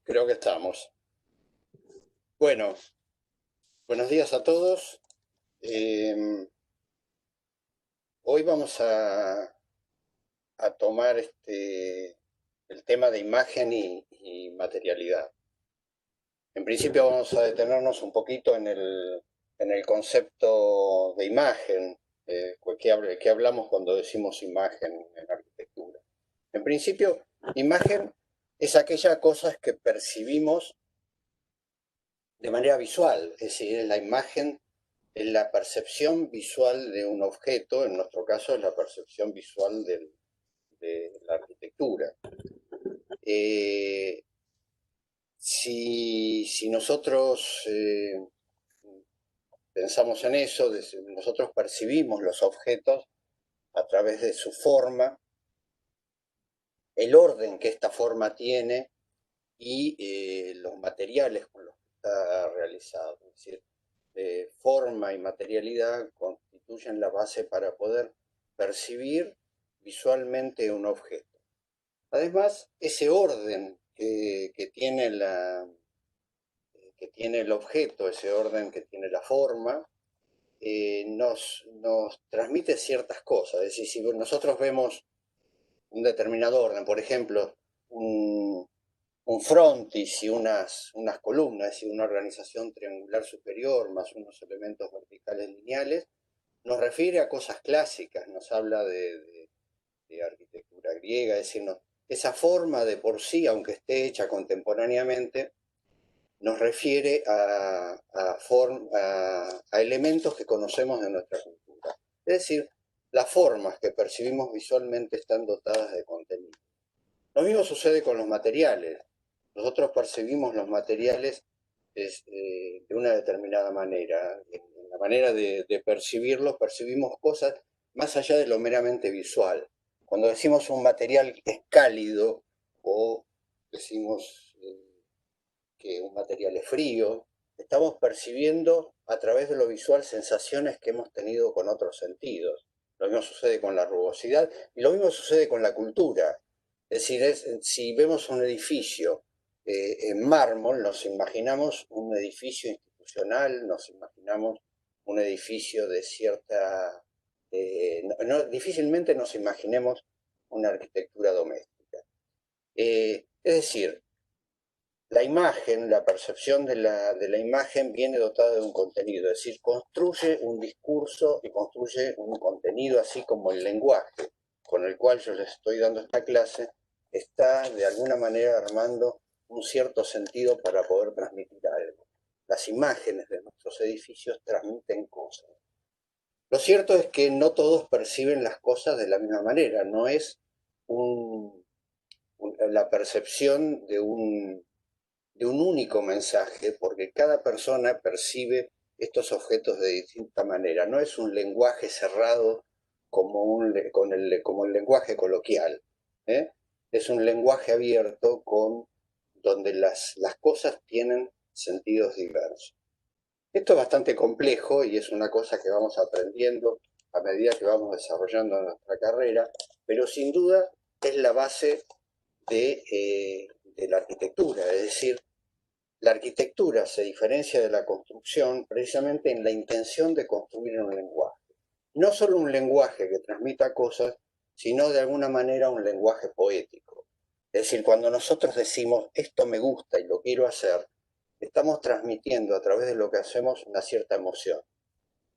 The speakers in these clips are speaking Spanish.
Creo que estamos. Bueno, buenos días a todos. Hoy vamos a tomar el tema de imagen y materialidad. En principio vamos a detenernos un poquito en el concepto de imagen, que hablamos cuando decimos imagen en arquitectura. En principio, imagen es aquella cosa que percibimos de manera visual, es decir, es la imagen, es la percepción visual de un objeto, en nuestro caso es la percepción visual de la arquitectura. Eh, si nosotros pensamos en eso, nosotros percibimos los objetos a través de su forma, el orden que esta forma tiene y los materiales con los que está realizado. Es decir, forma y materialidad constituyen la base para poder percibir visualmente un objeto. Además, ese orden que tiene el objeto, ese orden que tiene la forma, nos transmite ciertas cosas. Es decir, si nosotros vemos un determinado orden, por ejemplo, un frontis y unas columnas y una organización triangular superior más unos elementos verticales lineales, nos refiere a cosas clásicas, nos habla de arquitectura griega, es decir, esa forma de por sí, aunque esté hecha contemporáneamente, nos refiere a elementos que conocemos de nuestra cultura. Es decir, las formas que percibimos visualmente están dotadas de contenido. Lo mismo sucede con los materiales. Nosotros percibimos los materiales de una determinada manera. En la manera de percibirlos, percibimos cosas más allá de lo meramente visual. Cuando decimos un material es cálido o decimos que un material es frío, estamos percibiendo a través de lo visual sensaciones que hemos tenido con otros sentidos. Lo mismo sucede con la rugosidad y lo mismo sucede con la cultura. Es decir, si vemos un edificio en mármol, nos imaginamos un edificio institucional, nos imaginamos un edificio de cierta... difícilmente nos imaginemos una arquitectura doméstica. Es decir, la imagen, la percepción de la imagen viene dotada de un contenido, es decir, construye un discurso y construye un contenido, así como el lenguaje con el cual yo les estoy dando esta clase, está de alguna manera armando un cierto sentido para poder transmitir algo. Las imágenes de nuestros edificios transmiten cosas. Lo cierto es que no todos perciben las cosas de la misma manera, no es la percepción de un único mensaje, porque cada persona percibe estos objetos de distinta manera. No es un lenguaje cerrado como el lenguaje coloquial. ¿eh? Es un lenguaje abierto donde las cosas tienen sentidos diversos. Esto es bastante complejo y es una cosa que vamos aprendiendo a medida que vamos desarrollando nuestra carrera, pero sin duda es la base de la arquitectura, es decir, la arquitectura se diferencia de la construcción precisamente en la intención de construir un lenguaje. No solo un lenguaje que transmita cosas, sino de alguna manera un lenguaje poético. Es decir, cuando nosotros decimos esto me gusta y lo quiero hacer, estamos transmitiendo a través de lo que hacemos una cierta emoción.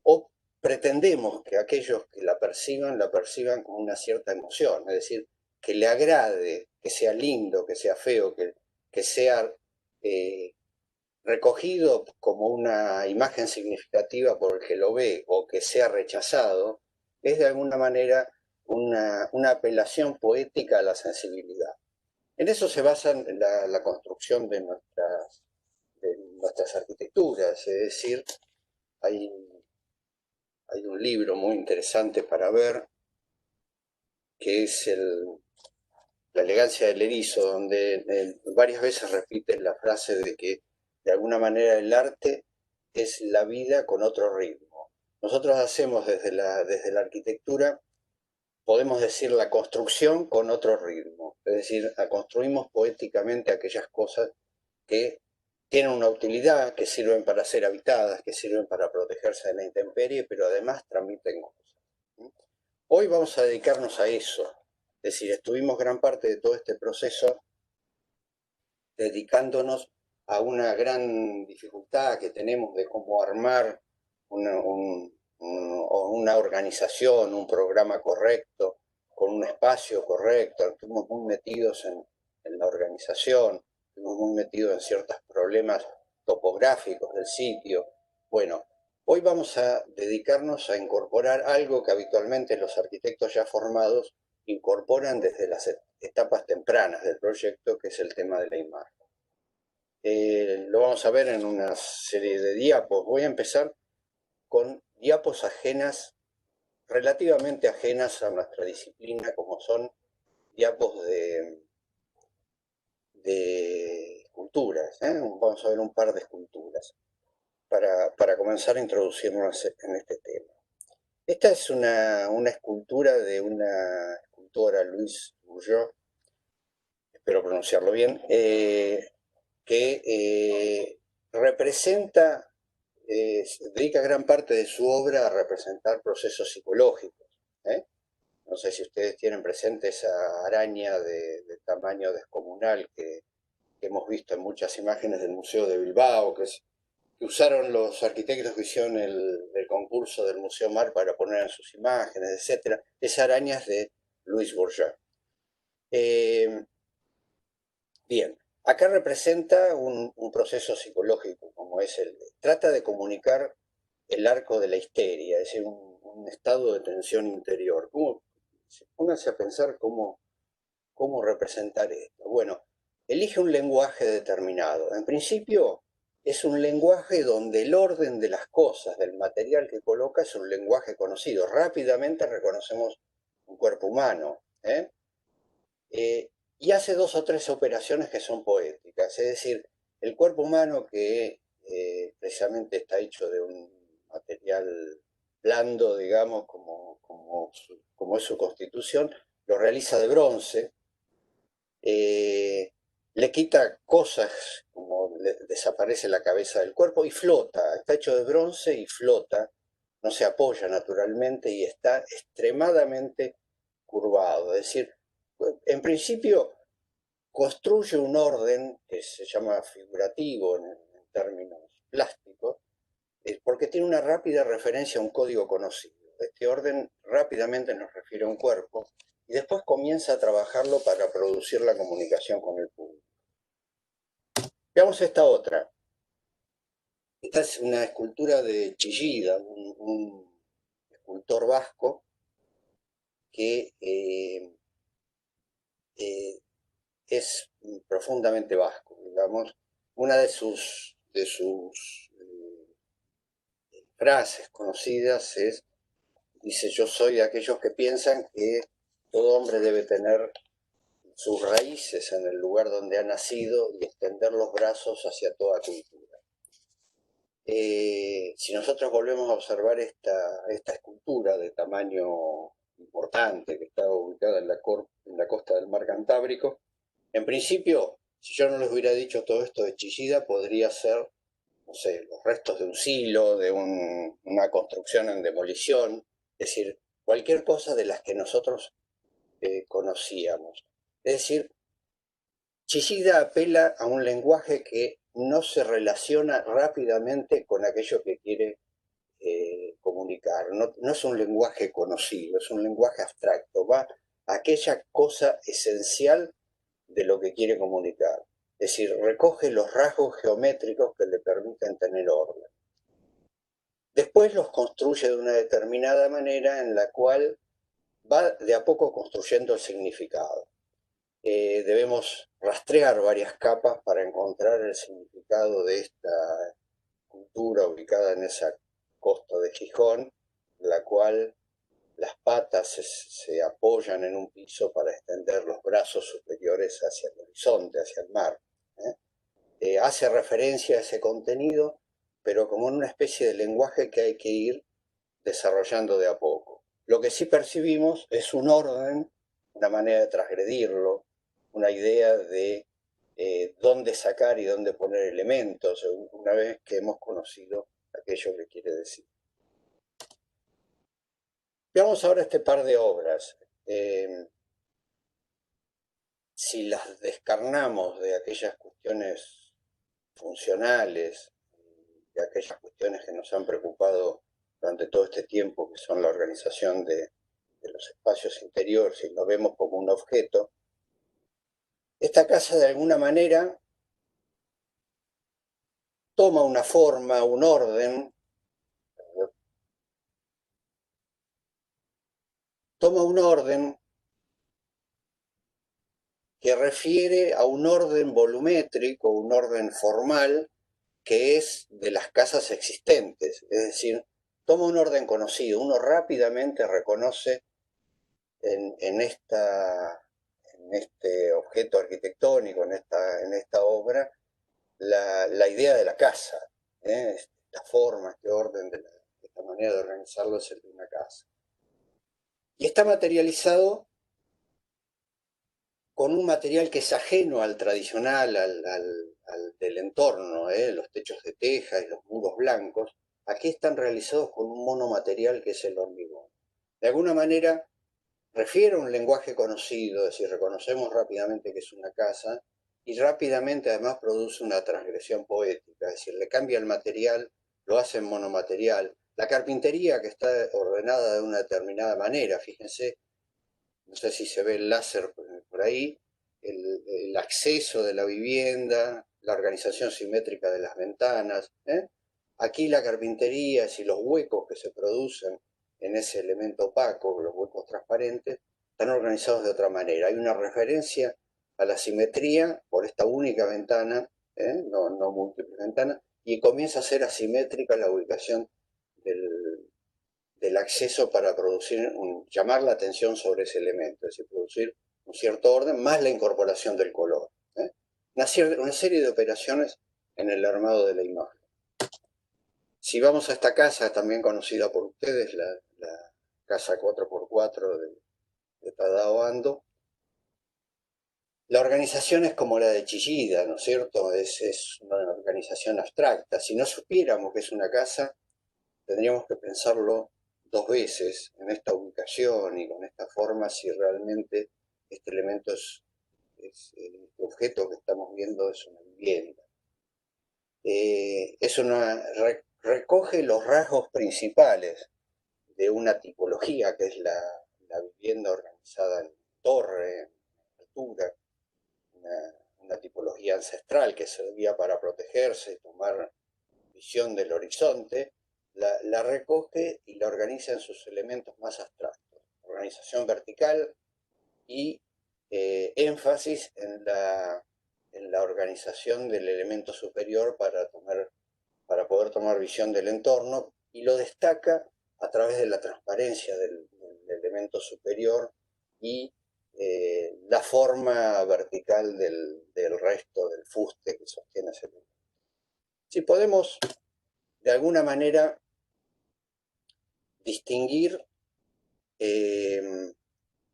O pretendemos que aquellos que la perciban con una cierta emoción, es decir, que le agrade, que sea lindo, que sea feo, que sea recogido como una imagen significativa por el que lo ve o que sea rechazado, es de alguna manera una apelación poética a la sensibilidad. En eso se basa la construcción de nuestras arquitecturas, es decir, hay, hay un libro muy interesante para ver que es La elegancia del erizo, donde varias veces repite la frase de que de alguna manera el arte es la vida con otro ritmo. Nosotros hacemos desde la arquitectura, podemos decir, la construcción con otro ritmo, es decir, construimos poéticamente aquellas cosas que tienen una utilidad, que sirven para ser habitadas, que sirven para protegerse de la intemperie, pero además transmiten cosas. Hoy vamos a dedicarnos a eso. Es decir, estuvimos gran parte de todo este proceso dedicándonos a una gran dificultad que tenemos de cómo armar una organización, un programa correcto, con un espacio correcto. Estuvimos muy metidos en la organización, estuvimos muy metidos en ciertos problemas topográficos del sitio. Bueno, hoy vamos a dedicarnos a incorporar algo que habitualmente los arquitectos ya formados incorporan desde las etapas tempranas del proyecto, que es el tema de la imagen. Lo vamos a ver en una serie de diapos. Voy a empezar con diapos ajenas, relativamente ajenas a nuestra disciplina, como son diapos de esculturas. Vamos a ver un par de esculturas para comenzar a introducirnos en este tema. Esta es una escultura de una escultora, Louise Bourgeois, espero pronunciarlo bien, que representa, dedica gran parte de su obra a representar procesos psicológicos. No sé si ustedes tienen presente esa araña de tamaño descomunal que hemos visto en muchas imágenes del Museo de Bilbao, que usaron los arquitectos que hicieron el concurso del Museo Mar para poner en sus imágenes, etc. Esa araña es de Louise Bourgeois. Bien, acá representa un proceso psicológico, como es trata de comunicar el arco de la histeria, es decir, un estado de tensión interior. Pónganse a pensar cómo representar esto. Bueno, elige un lenguaje determinado. En principio, es un lenguaje donde el orden de las cosas, del material que coloca, es un lenguaje conocido. Rápidamente reconocemos un cuerpo humano, y hace 2 o 3 operaciones que son poéticas, es decir, el cuerpo humano que precisamente está hecho de un material blando, digamos, como es su constitución, lo realiza de bronce, le quita cosas, como desaparece la cabeza del cuerpo y flota, está hecho de bronce y flota, no se apoya naturalmente y está extremadamente curvado, es decir, en principio construye un orden que se llama figurativo en términos plásticos, porque tiene una rápida referencia a un código conocido. Este orden rápidamente nos refiere a un cuerpo y después comienza a trabajarlo para producir la comunicación con el público. Veamos esta otra. Esta es una escultura de Chillida, un escultor vasco que es profundamente vasco, digamos. Una de sus frases conocidas dice, yo soy de aquellos que piensan que todo hombre debe tener sus raíces en el lugar donde ha nacido y extender los brazos hacia toda cultura. Si nosotros volvemos a observar esta escultura de tamaño importante que está ubicada en la costa del mar Cantábrico, en principio, si yo no les hubiera dicho todo esto de Chillida, podría ser, no sé, los restos de un silo, de una construcción en demolición, es decir, cualquier cosa de las que nosotros conocíamos. Es decir, Chillida apela a un lenguaje que no se relaciona rápidamente con aquello que quiere comunicar. No es un lenguaje conocido, es un lenguaje abstracto, va a aquella cosa esencial de lo que quiere comunicar. Es decir, recoge los rasgos geométricos que le permiten tener orden. Después los construye de una determinada manera en la cual va de a poco construyendo el significado. Debemos rastrear varias capas para encontrar el significado de esta cultura ubicada en esa costa de Gijón, la cual las patas se apoyan en un piso para extender los brazos superiores hacia el horizonte, hacia el mar. Hace referencia a ese contenido, pero como en una especie de lenguaje que hay que ir desarrollando de a poco. Lo que sí percibimos es un orden, una manera de transgredirlo, una idea de dónde sacar y dónde poner elementos, una vez que hemos conocido aquello que quiere decir. Veamos ahora este par de obras. Si las descarnamos de aquellas cuestiones funcionales, de aquellas cuestiones que nos han preocupado durante todo este tiempo, que son la organización de los espacios interiores, y lo vemos como un objeto, esta casa de alguna manera toma una forma, un orden, que refiere a un orden volumétrico, un orden formal, que es de las casas existentes, es decir, toma un orden conocido, uno rápidamente reconoce en este objeto arquitectónico, en esta obra, la idea de la casa, esta forma, este orden, esta manera de organizarlo es el de una casa. Y está materializado con un material que es ajeno al tradicional, al del entorno, los techos de teja y los muros blancos. Aquí están realizados con un monomaterial que es el hormigón. De alguna manera refiere a un lenguaje conocido, es decir, reconocemos rápidamente que es una casa y rápidamente además produce una transgresión poética, es decir, le cambia el material, lo hace en monomaterial. La carpintería que está ordenada de una determinada manera, fíjense, no sé si se ve el láser por ahí, el acceso de la vivienda, la organización simétrica de las ventanas. Aquí la carpintería, si los huecos que se producen en ese elemento opaco, los huecos transparentes, están organizados de otra manera. Hay una referencia a la simetría por esta única ventana, no múltiples ventanas, y comienza a ser asimétrica la ubicación del acceso para llamar la atención sobre ese elemento, es decir, producir un cierto orden más la incorporación del color. Una serie de operaciones en el armado de la imagen. Si vamos a esta casa, también conocida por ustedes, la casa 4x4 de Tadao Ando, la organización es como la de Chillida, ¿no es cierto? Es una organización abstracta. Si no supiéramos que es una casa, tendríamos que pensarlo dos veces en esta ubicación y con esta forma si realmente este elemento este objeto que estamos viendo es una vivienda. Recoge los rasgos principales de una tipología que es la vivienda organizada en torre, en altura, una tipología ancestral que servía para protegerse y tomar visión del horizonte, la recoge y la organiza en sus elementos más abstractos. Organización vertical y énfasis en la organización del elemento superior para poder tomar visión del entorno, y lo destaca a través de la transparencia del elemento superior y la forma vertical del resto del fuste que sostiene ese elemento. Si podemos de alguna manera distinguir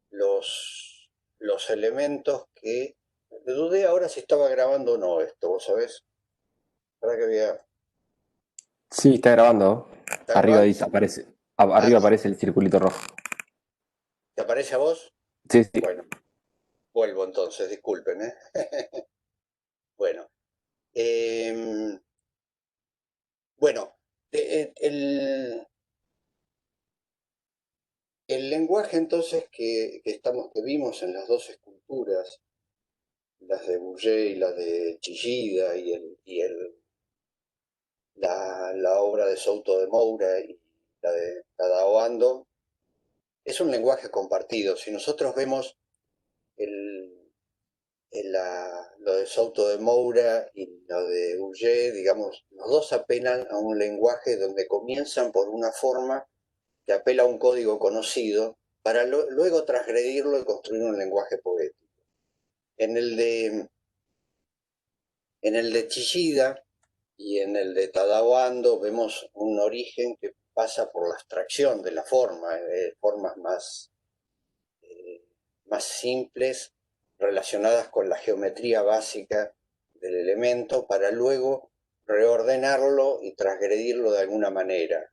los elementos que... Dudé ahora si estaba grabando o no esto, ¿vos sabés? Para que vea. Sí, está grabando. ¿Está Arriba grabando? dice, arriba aparece el circulito rojo. ¿Te aparece a vos? Sí, sí. Bueno, vuelvo entonces, disculpen. Bueno, bueno, el lenguaje entonces que vimos en las dos esculturas, las de Bouguer y la de Chillida la obra de Souto de Moura y la de Tadao Ando, es un lenguaje compartido. Si nosotros vemos lo de Souto de Moura y lo de Bouguer, digamos, los dos apelan a un lenguaje donde comienzan por una forma que apela a un código conocido para luego transgredirlo y construir un lenguaje poético. En el de Chillida y en el de Tadao Ando vemos un origen que pasa por la abstracción de la forma, formas más simples relacionadas con la geometría básica del elemento para luego reordenarlo y transgredirlo de alguna manera.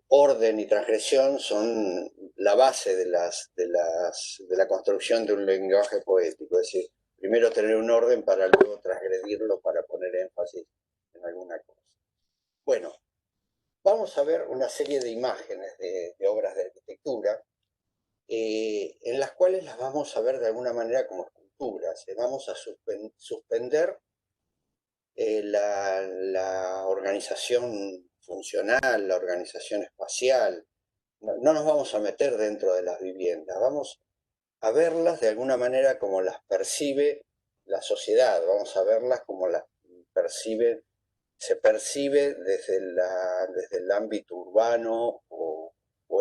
Orden y transgresión son la base de la construcción de un lenguaje poético, es decir, primero tener un orden para luego transgredirlo para poner énfasis en alguna cosa. Bueno, vamos a ver una serie de imágenes de obras de arquitectura en las cuales las vamos a ver de alguna manera como esculturas. Vamos a suspender la organización funcional, la organización espacial. No nos vamos a meter dentro de las viviendas, vamos a verlas de alguna manera como las percibe la sociedad, vamos a verlas como las se percibe desde el ámbito urbano o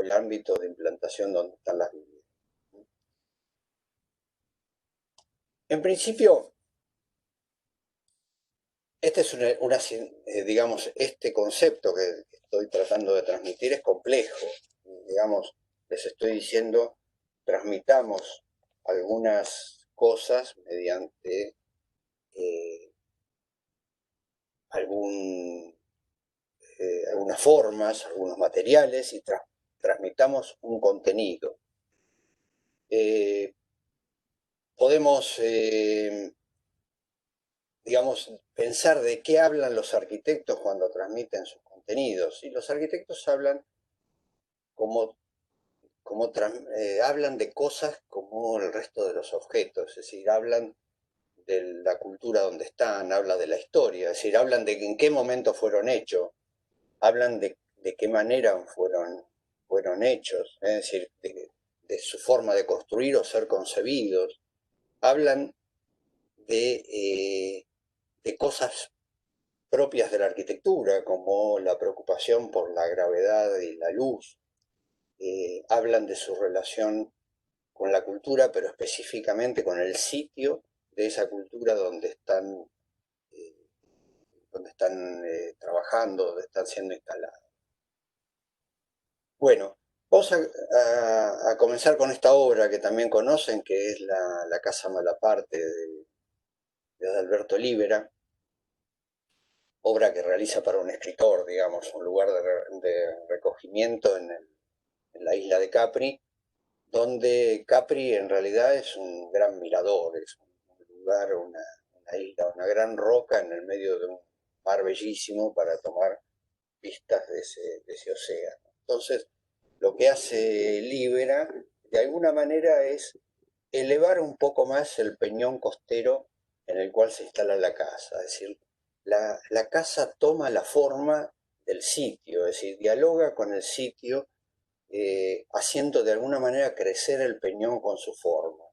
el ámbito de implantación donde están las viviendas. En principio, este es digamos, este concepto que estoy tratando de transmitir es complejo. Digamos, les estoy diciendo, transmitamos algunas cosas mediante algunas formas, algunos materiales y transmitamos un contenido. Podemos, digamos, pensar de qué hablan los arquitectos cuando transmiten sus contenidos. Y los arquitectos hablan hablan de cosas como el resto de los objetos, es decir, hablan de la cultura donde están, hablan de la historia, es decir, hablan de en qué momento fueron hechos, hablan de qué manera fueron hechos, es decir, de su forma de construir o ser concebidos, hablan de cosas propias de la arquitectura, como la preocupación por la gravedad y la luz, hablan de su relación con la cultura, pero específicamente con el sitio de esa cultura donde están trabajando, donde están siendo instalados. Bueno, vamos a comenzar con esta obra que también conocen, que es la Casa Malaparte de Adalberto Olivera, obra que realiza para un escritor, digamos, un lugar de recogimiento en la isla de Capri, donde Capri en realidad es un gran mirador, es un lugar, una isla, una gran roca en el medio de un mar bellísimo para tomar vistas de ese océano. Entonces, lo que hace Libera, de alguna manera, es elevar un poco más el peñón costero en el cual se instala la casa. Es decir, la casa toma la forma del sitio, es decir, dialoga con el sitio, haciendo de alguna manera crecer el peñón con su forma.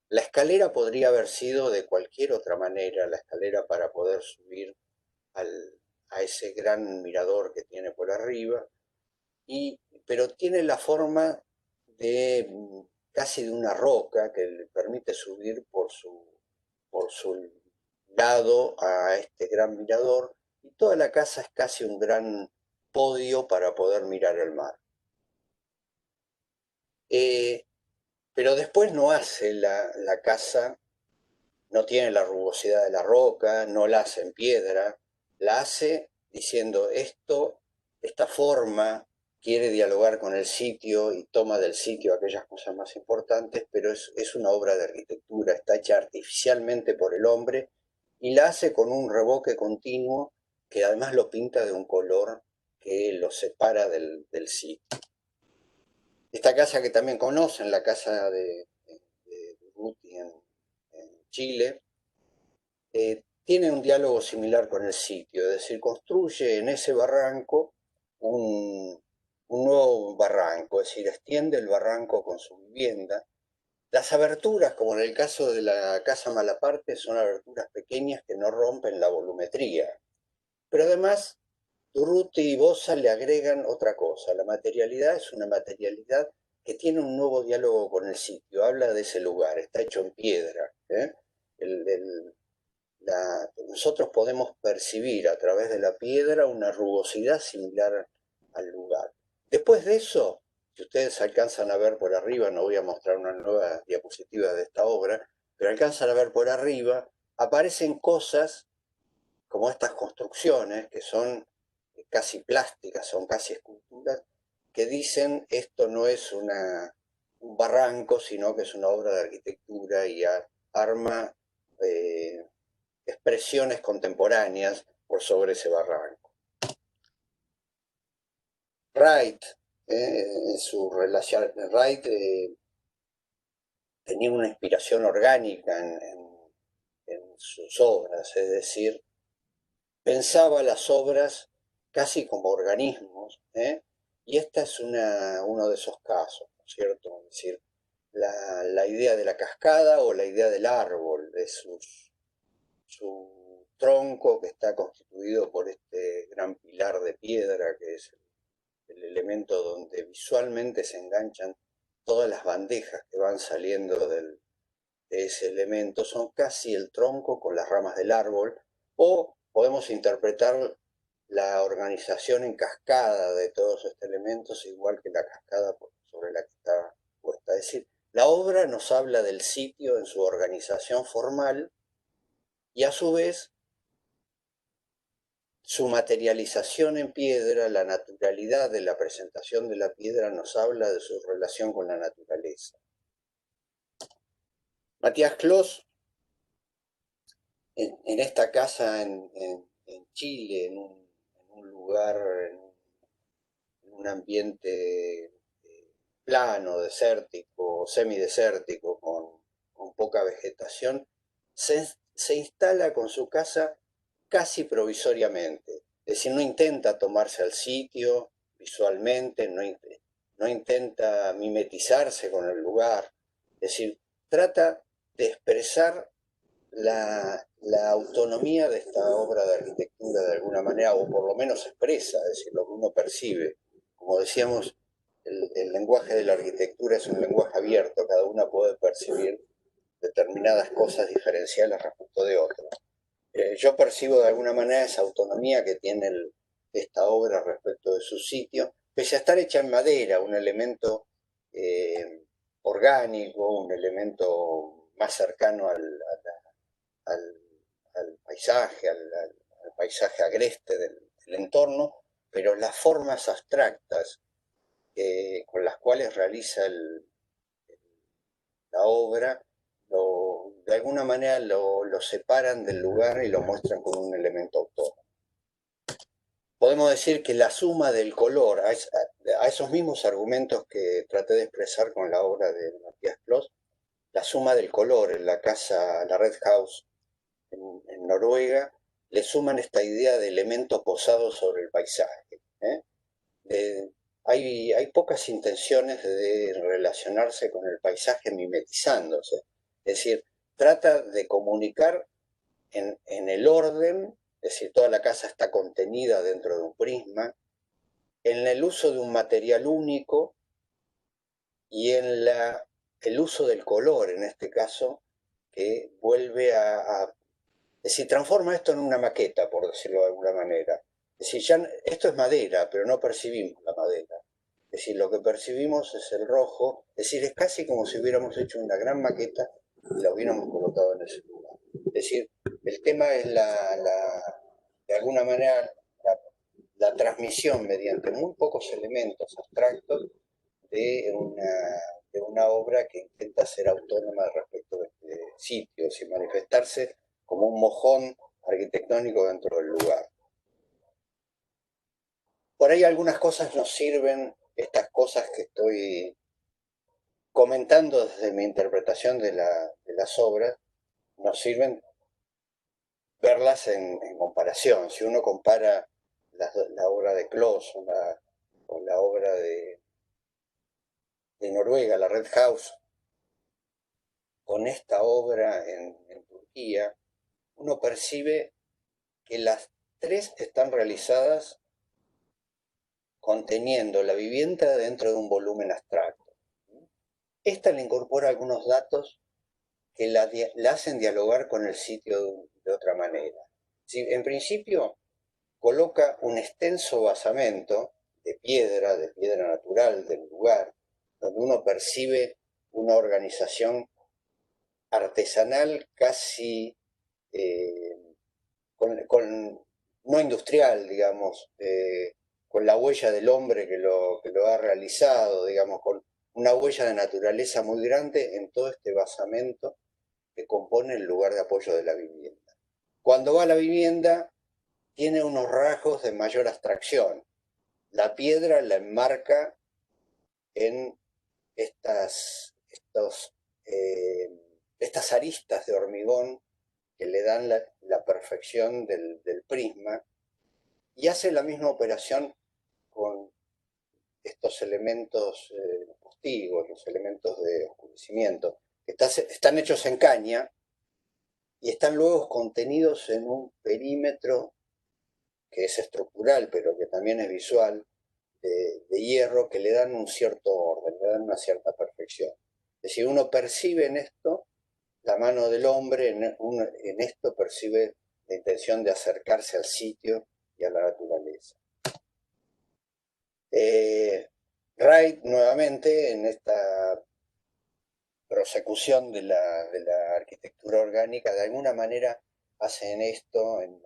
La escalera podría haber sido de cualquier otra manera, la escalera para poder subir a ese gran mirador que tiene por arriba, pero tiene la forma de casi de una roca que le permite subir por su lado a este gran mirador, y toda la casa es casi un gran podio para poder mirar el mar. Pero después no hace la casa, no tiene la rugosidad de la roca, no la hace en piedra, la hace diciendo esta forma quiere dialogar con el sitio y toma del sitio aquellas cosas más importantes, pero es una obra de arquitectura, está hecha artificialmente por el hombre y la hace con un revoque continuo que además lo pinta de un color que lo separa del sitio. Esta casa que también conocen, la casa de Urruti en Chile, tiene un diálogo similar con el sitio, es decir, construye en ese barranco un nuevo barranco, es decir, extiende el barranco con su vivienda. Las aberturas, como en el caso de la Casa Malaparte, son aberturas pequeñas que no rompen la volumetría. Pero además, Durruti y Bossa le agregan otra cosa. La materialidad es una materialidad que tiene un nuevo diálogo con el sitio, habla de ese lugar, está hecho en piedra. Nosotros podemos percibir a través de la piedra una rugosidad similar al lugar. Después de eso, Si ustedes alcanzan a ver por arriba, no voy a mostrar una nueva diapositiva de esta obra, pero alcanzan a ver por arriba, aparecen cosas como estas construcciones que son casi plásticas, son casi esculturas, que dicen esto no es un barranco, sino que es una obra de arquitectura y arma expresiones contemporáneas por sobre ese barranco. Wright, en su relación, Wright tenía una inspiración orgánica en sus obras, es decir, pensaba las obras casi como organismos, y esta es uno de esos casos, ¿no es cierto? Es decir, la idea de la cascada o la idea del árbol, de su tronco que está constituido por este gran pilar de piedra que es el elemento donde visualmente se enganchan todas las bandejas que van saliendo de ese elemento, son casi el tronco con las ramas del árbol, o podemos interpretar la organización en cascada de todos estos elementos igual que la cascada sobre la que está puesta. Es decir, la obra nos habla del sitio en su organización formal y a su vez su materialización en piedra, la naturalidad de la presentación de la piedra nos habla de su relación con la naturaleza. Matías Clos, en esta casa en Chile, en un lugar, en un ambiente plano, desértico, semidesértico, con poca vegetación, se instala con su casa casi provisoriamente. Es decir, no intenta tomarse al sitio visualmente, no intenta mimetizarse con el lugar. Es decir, trata de expresar la autonomía de esta obra de arquitectura de alguna manera, o por lo menos expresa, es decir, lo que uno percibe. Como decíamos, el lenguaje de la arquitectura es un lenguaje abierto, cada uno puede percibir determinadas cosas diferenciales respecto de otras. Yo percibo de alguna manera esa autonomía que tiene esta obra respecto de su sitio, pese a estar hecha en madera, un elemento orgánico, un elemento más cercano al paisaje, al paisaje agreste del entorno, pero las formas abstractas con las cuales realiza la obra de alguna manera lo separan del lugar y lo muestran como un elemento autónomo. Podemos decir que la suma del color, a esos mismos argumentos que traté de expresar con la obra de Matías Clos, la suma del color en la casa, la Red House en Noruega, le suman esta idea de elemento posado sobre el paisaje. Hay pocas intenciones de relacionarse con el paisaje mimetizándose. Es decir, trata de comunicar en el orden, es decir, toda la casa está contenida dentro de un prisma, en el uso de un material único y en el uso del color, en este caso, que vuelve es decir, transforma esto en una maqueta, por decirlo de alguna manera. Es decir, ya, esto es madera, pero no percibimos la madera. Es decir, lo que percibimos es el rojo, es decir, es casi como si hubiéramos hecho una gran maqueta y la hubiéramos colocado en ese lugar. Es decir, el tema es de alguna manera la transmisión mediante muy pocos elementos abstractos de una obra que intenta ser autónoma respecto de este sitio, y manifestarse como un mojón arquitectónico dentro del lugar. Por ahí algunas cosas nos sirven, estas cosas que estoy comentando desde mi interpretación de las obras, nos sirven verlas en comparación. Si uno compara la obra de Clos o la obra de Noruega, la Red House, con esta obra en Turquía, uno percibe que las tres están realizadas conteniendo la vivienda dentro de un volumen abstracto. Esta le incorpora algunos datos que la hacen dialogar con el sitio de otra manera. En principio, coloca un extenso basamento de piedra natural del lugar, donde uno percibe una organización artesanal casi no industrial, digamos, con la huella del hombre que lo ha realizado, digamos, con una huella de naturaleza muy grande en todo este basamento que compone el lugar de apoyo de la vivienda. Cuando va a la vivienda, tiene unos rasgos de mayor abstracción. La piedra la enmarca en estas aristas de hormigón que le dan la perfección del prisma, y hace la misma operación con estos elementos postigos, los elementos de oscurecimiento, que están hechos en caña y están luego contenidos en un perímetro que es estructural, pero que también es visual, de hierro, que le dan un cierto orden, le dan una cierta perfección. Es decir, uno percibe en esto la mano del hombre, en esto percibe la intención de acercarse al sitio y a la naturaleza. Wright, nuevamente, en esta prosecución de la arquitectura orgánica, de alguna manera hacen esto en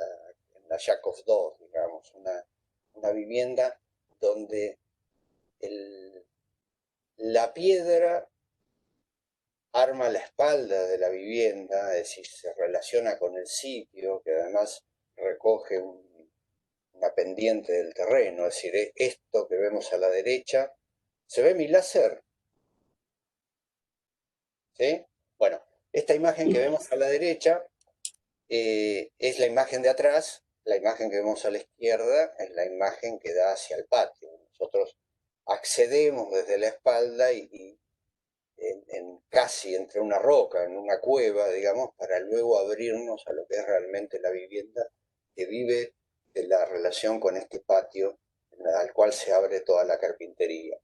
la Jack of Doors, digamos, una vivienda donde la piedra arma la espalda de la vivienda, es decir, se relaciona con el sitio, que además recoge una pendiente del terreno, es decir, esto que vemos a la derecha, ¿se ve mi láser? ¿Sí? Bueno, esta imagen que vemos a la derecha es la imagen de atrás, la imagen que vemos a la izquierda es la imagen que da hacia el patio. Nosotros accedemos desde la espalda y casi entre una roca, en una cueva, digamos, para luego abrirnos a lo que es realmente la vivienda que vive de la relación con este patio al cual se abre toda la carpintería.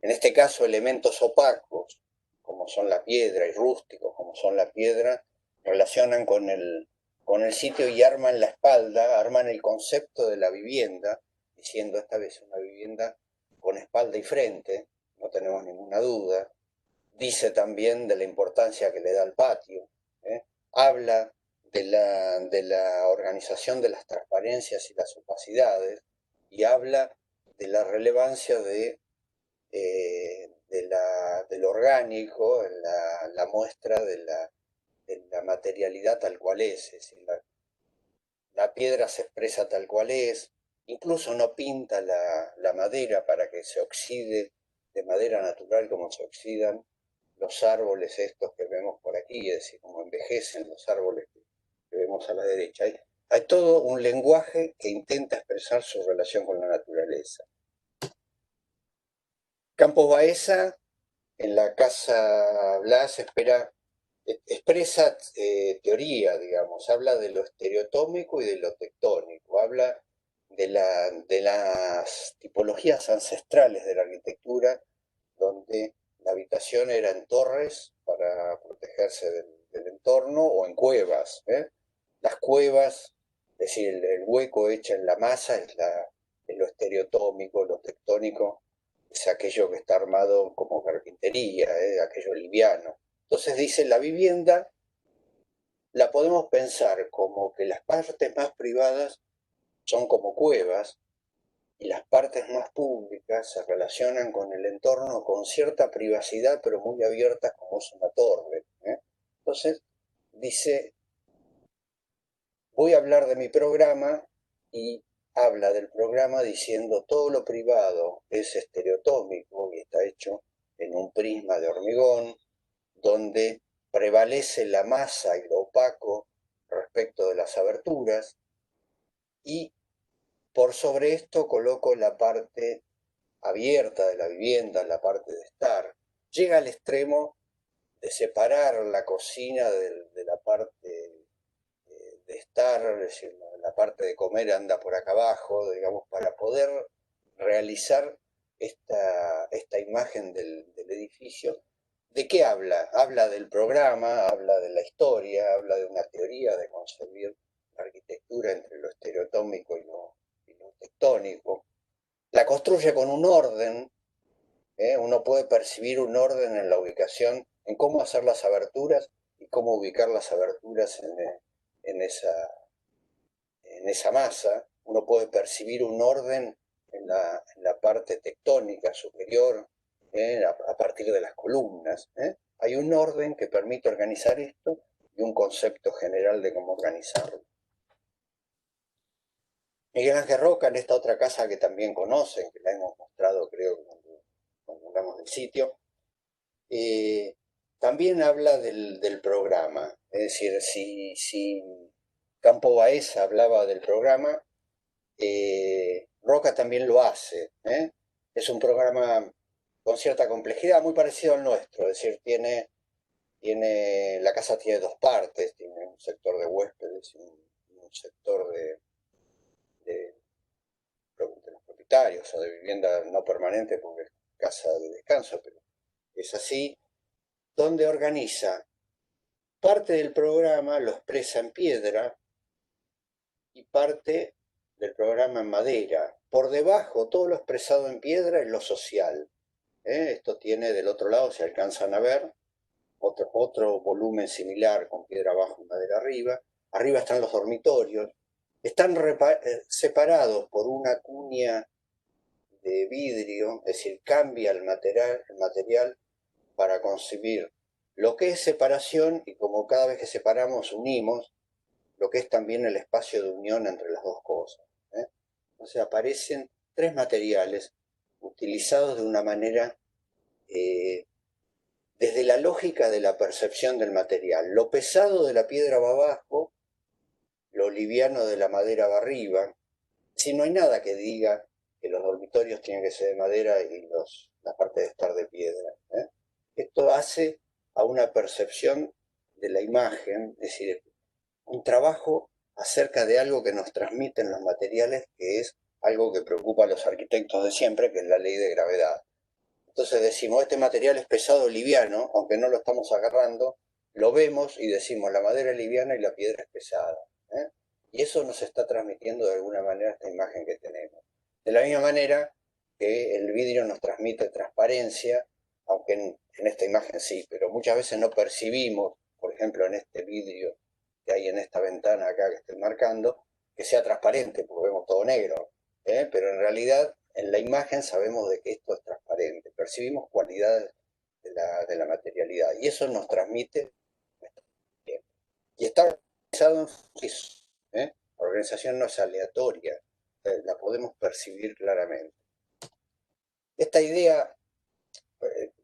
En este caso, elementos opacos, como son la piedra, y rústicos, como son la piedra, relacionan con el sitio y arman la espalda, arman el concepto de la vivienda, diciendo esta vez una vivienda con espalda y frente, no tenemos ninguna duda. Dice también de la importancia que le da al patio, habla de la organización de las transparencias y las opacidades, y habla de la relevancia de lo orgánico en la muestra de la materialidad tal cual es decir, la piedra se expresa tal cual es, incluso no pinta la madera para que se oxide de madera natural como se oxidan los árboles estos que vemos por aquí, es decir, como envejecen los árboles que vemos a la derecha. Hay todo un lenguaje que intenta expresar su relación con la naturaleza. Campos Baeza, en la Casa Blas, expresa teoría, digamos, habla de lo estereotómico y de lo tectónico, habla de las tipologías ancestrales de la arquitectura, donde la habitación era en torres para protegerse del entorno o en cuevas. Las cuevas, es decir, el hueco hecho en la masa es lo estereotómico, lo tectónico, es aquello que está armado como carpintería, aquello liviano. Entonces dice, la vivienda la podemos pensar como que las partes más privadas son como cuevas y las partes más públicas se relacionan con el entorno con cierta privacidad, pero muy abiertas como es una torre. Entonces dice, voy a hablar de mi programa, y habla del programa diciendo todo lo privado es estereotómico y está hecho en un prisma de hormigón, donde prevalece la masa y lo opaco respecto de las aberturas, y por sobre esto coloco la parte abierta de la vivienda, la parte de estar. Llega al extremo de separar la cocina de la parte de estar, es decir, la parte de comer anda por acá abajo, digamos, para poder realizar esta imagen del edificio. ¿De qué habla? Habla del programa, habla de la historia, habla de una teoría de concebir la arquitectura entre lo estereotómico y lo tectónico. la construye con un orden, uno puede percibir un orden en la ubicación, en cómo hacer las aberturas y cómo ubicar las aberturas en esa masa, uno puede percibir un orden en la parte tectónica superior, a partir de las columnas. Hay un orden que permite organizar esto y un concepto general de cómo organizarlo. Miguel Ángel Roca, en esta otra casa que también conocen, que la hemos mostrado creo cuando hablamos del sitio, también habla del programa. Es decir, si Campo Baeza hablaba del programa, Roca también lo hace. Es un programa con cierta complejidad, muy parecido al nuestro, es decir, la casa tiene dos partes, tiene un sector de huéspedes y un sector de los propietarios o de vivienda no permanente, porque es casa de descanso, pero es así, donde organiza parte del programa, lo expresa en piedra y parte del programa en madera. Por debajo, todo lo expresado en piedra es lo social. Esto tiene del otro lado, se alcanzan a ver, otro volumen similar con piedra abajo y madera arriba. Arriba están los dormitorios. Están separados por una cuña de vidrio, es decir, cambia el material para concebir lo que es separación y como cada vez que separamos unimos, lo que es también el espacio de unión entre las dos cosas. Entonces aparecen tres materiales utilizados de una manera desde la lógica de la percepción del material. Lo pesado de la piedra va abajo, lo liviano de la madera va arriba. Si no hay nada que diga que los dormitorios tienen que ser de madera y la parte de estar de piedra. Esto hace a una percepción de la imagen, es decir, un trabajo acerca de algo que nos transmiten los materiales, que es algo que preocupa a los arquitectos de siempre, que es la ley de gravedad. Entonces decimos, este material es pesado o liviano, aunque no lo estamos agarrando, lo vemos y decimos, la madera es liviana y la piedra es pesada. Y eso nos está transmitiendo de alguna manera esta imagen que tenemos. De la misma manera que el vidrio nos transmite transparencia, aunque en esta imagen sí, pero muchas veces no percibimos, por ejemplo, en este vidrio que hay en esta ventana acá que estoy marcando, que sea transparente, porque vemos todo negro. Pero en realidad en la imagen sabemos de que esto es transparente, percibimos cualidades de la materialidad y eso nos transmite y está organizado en eso. La organización no es aleatoria, la podemos percibir claramente. Esta idea,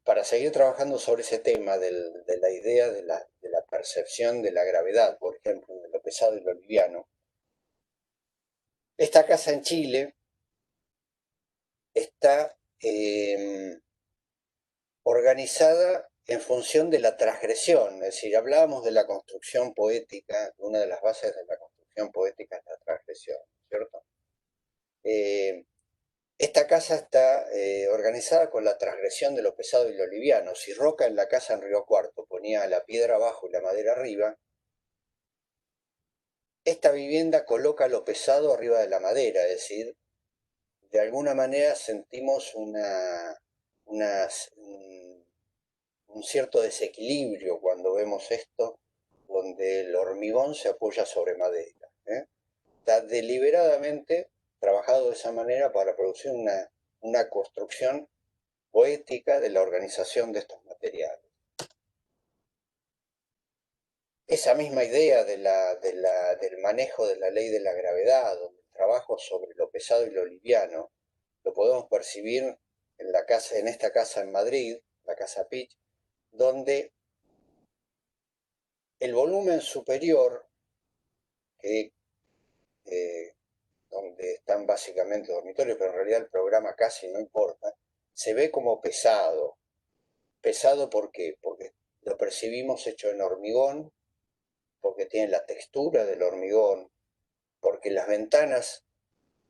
para seguir trabajando sobre ese tema de la idea de la percepción de la gravedad, por ejemplo, de lo pesado y lo liviano, esta casa en Chile está organizada en función de la transgresión, es decir, hablábamos de la construcción poética, una de las bases de la construcción poética es la transgresión, ¿cierto? Esta casa está organizada con la transgresión de lo pesado y lo liviano. Si Roca en la casa en Río Cuarto ponía la piedra abajo y la madera arriba, esta vivienda coloca lo pesado arriba de la madera, es decir, de alguna manera sentimos un cierto desequilibrio cuando vemos esto, donde el hormigón se apoya sobre madera. Está deliberadamente trabajado de esa manera para producir una construcción poética de la organización de estos materiales. Esa misma idea del manejo de la ley de la gravedad, donde el trabajo sobre lo pesado y lo liviano, lo podemos percibir en esta casa en Madrid, la Casa Pitch, donde el volumen superior, donde están básicamente dormitorios, pero en realidad el programa casi no importa, se ve como pesado. ¿Pesado por qué? Porque lo percibimos hecho en hormigón, porque tiene la textura del hormigón, porque las ventanas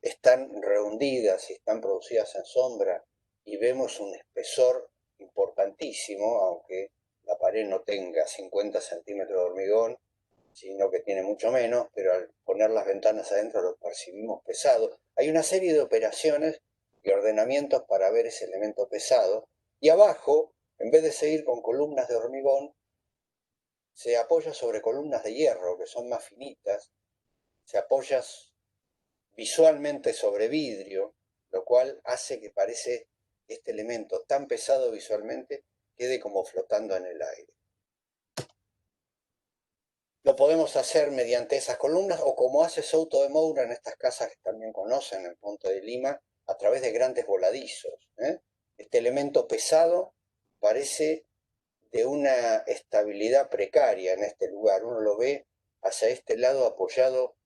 están rehundidas y están producidas en sombra y vemos un espesor importantísimo, aunque la pared no tenga 50 centímetros de hormigón, sino que tiene mucho menos, pero al poner las ventanas adentro lo percibimos pesado. Hay una serie de operaciones y ordenamientos para ver ese elemento pesado. Y abajo, en vez de seguir con columnas de hormigón, se apoya sobre columnas de hierro, que son más finitas, se apoya visualmente sobre vidrio, lo cual hace que parece este elemento tan pesado visualmente quede como flotando en el aire. Lo podemos hacer mediante esas columnas o como hace Souto de Moura en estas casas que también conocen en el Ponte de Lima, a través de grandes voladizos. Este elemento pesado parece de una estabilidad precaria en este lugar. Uno lo ve hacia este lado apoyado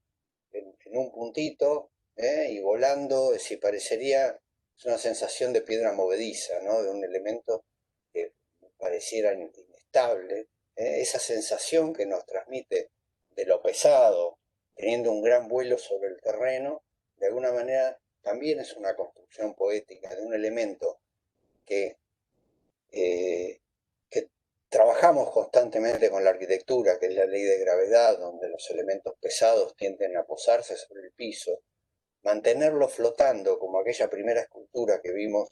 en un puntito y volando, es decir, parecería, es una sensación de piedra movediza, ¿no? De un elemento que pareciera inestable. Esa sensación que nos transmite de lo pesado, teniendo un gran vuelo sobre el terreno, de alguna manera también es una construcción poética de un elemento que, que trabajamos constantemente con la arquitectura, que es la ley de gravedad, donde los elementos pesados tienden a posarse sobre el piso, mantenerlo flotando como aquella primera escultura que vimos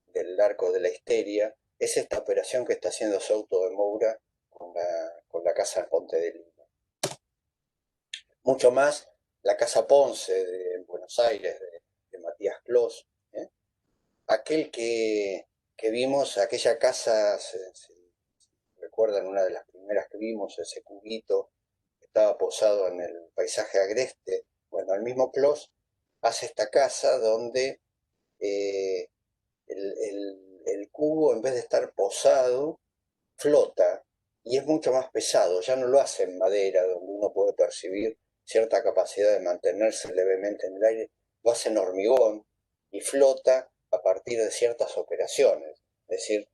del arco de la histeria, es esta operación que está haciendo Souto de Moura con la casa Ponte de Lima. Mucho más la casa Ponce de Buenos Aires, de Matías Clos, aquel que vimos, aquella casa, se recuerdan, una de las primeras que vimos, ese cubito que estaba posado en el paisaje agreste. Bueno, el mismo Clos hace esta casa donde el cubo, en vez de estar posado, flota y es mucho más pesado. Ya no lo hace en madera, donde uno puede percibir cierta capacidad de mantenerse levemente en el aire, lo hace en hormigón y flota a partir de ciertas operaciones. Es decir,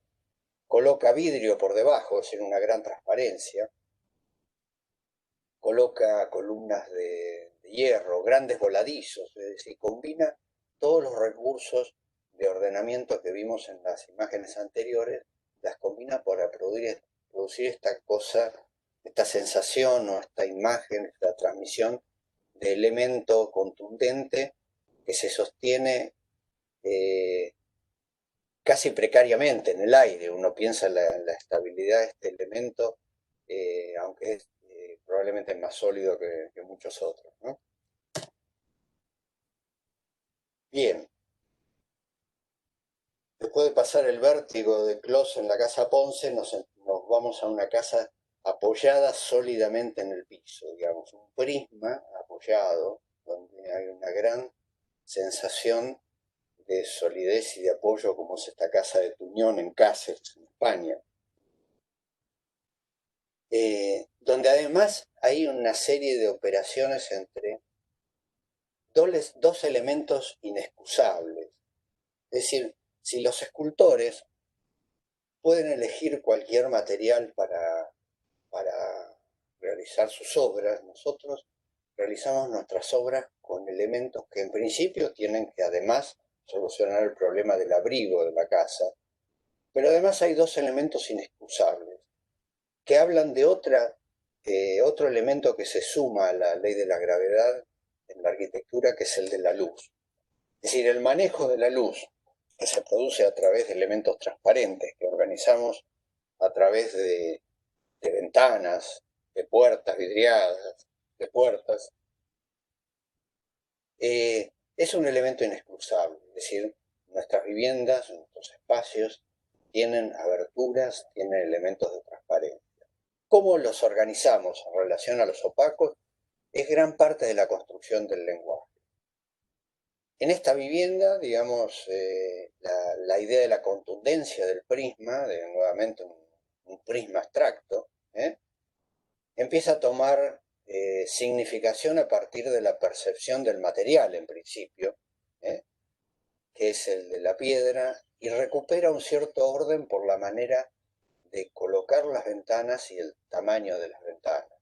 coloca vidrio por debajo, es decir, una gran transparencia, coloca columnas de hierro, grandes voladizos, es decir, combina todos los recursos de ordenamiento que vimos en las imágenes anteriores, las combina para producir esta cosa, esta sensación o esta imagen, esta transmisión de elemento contundente que se sostiene casi precariamente en el aire. Uno piensa en la estabilidad de este elemento, aunque es probablemente más sólido que muchos otros, ¿no? Bien, después de pasar el vértigo de Clos en la casa Ponce, nos vamos a una casa apoyada sólidamente en el piso, digamos, un prisma apoyado, donde hay una gran sensación de solidez y de apoyo, como es esta casa de Tuñón en Cáceres, en España. Donde además hay una serie de operaciones entre dos elementos inexcusables. Es decir, si los escultores pueden elegir cualquier material para realizar sus obras, nosotros realizamos nuestras obras con elementos que en principio tienen que además solucionar el problema del abrigo de la casa, pero además hay dos elementos inexcusables que hablan de otro elemento que se suma a la ley de la gravedad en la arquitectura, que es el de la luz. Es decir, el manejo de la luz que se produce a través de elementos transparentes que organizamos a través de ventanas, de puertas vidriadas, de puertas, es un elemento inexcusable. Es decir, nuestras viviendas, nuestros espacios tienen aberturas, tienen elementos de transparencia. ¿Cómo los organizamos en relación a los opacos? Es gran parte de la construcción del lenguaje. En esta vivienda, digamos, la idea de la contundencia del prisma, de nuevamente un prisma abstracto, empieza a tomar significación a partir de la percepción del material, en principio, que es el de la piedra, y recupera un cierto orden por la manera de colocar las ventanas y el tamaño de las ventanas.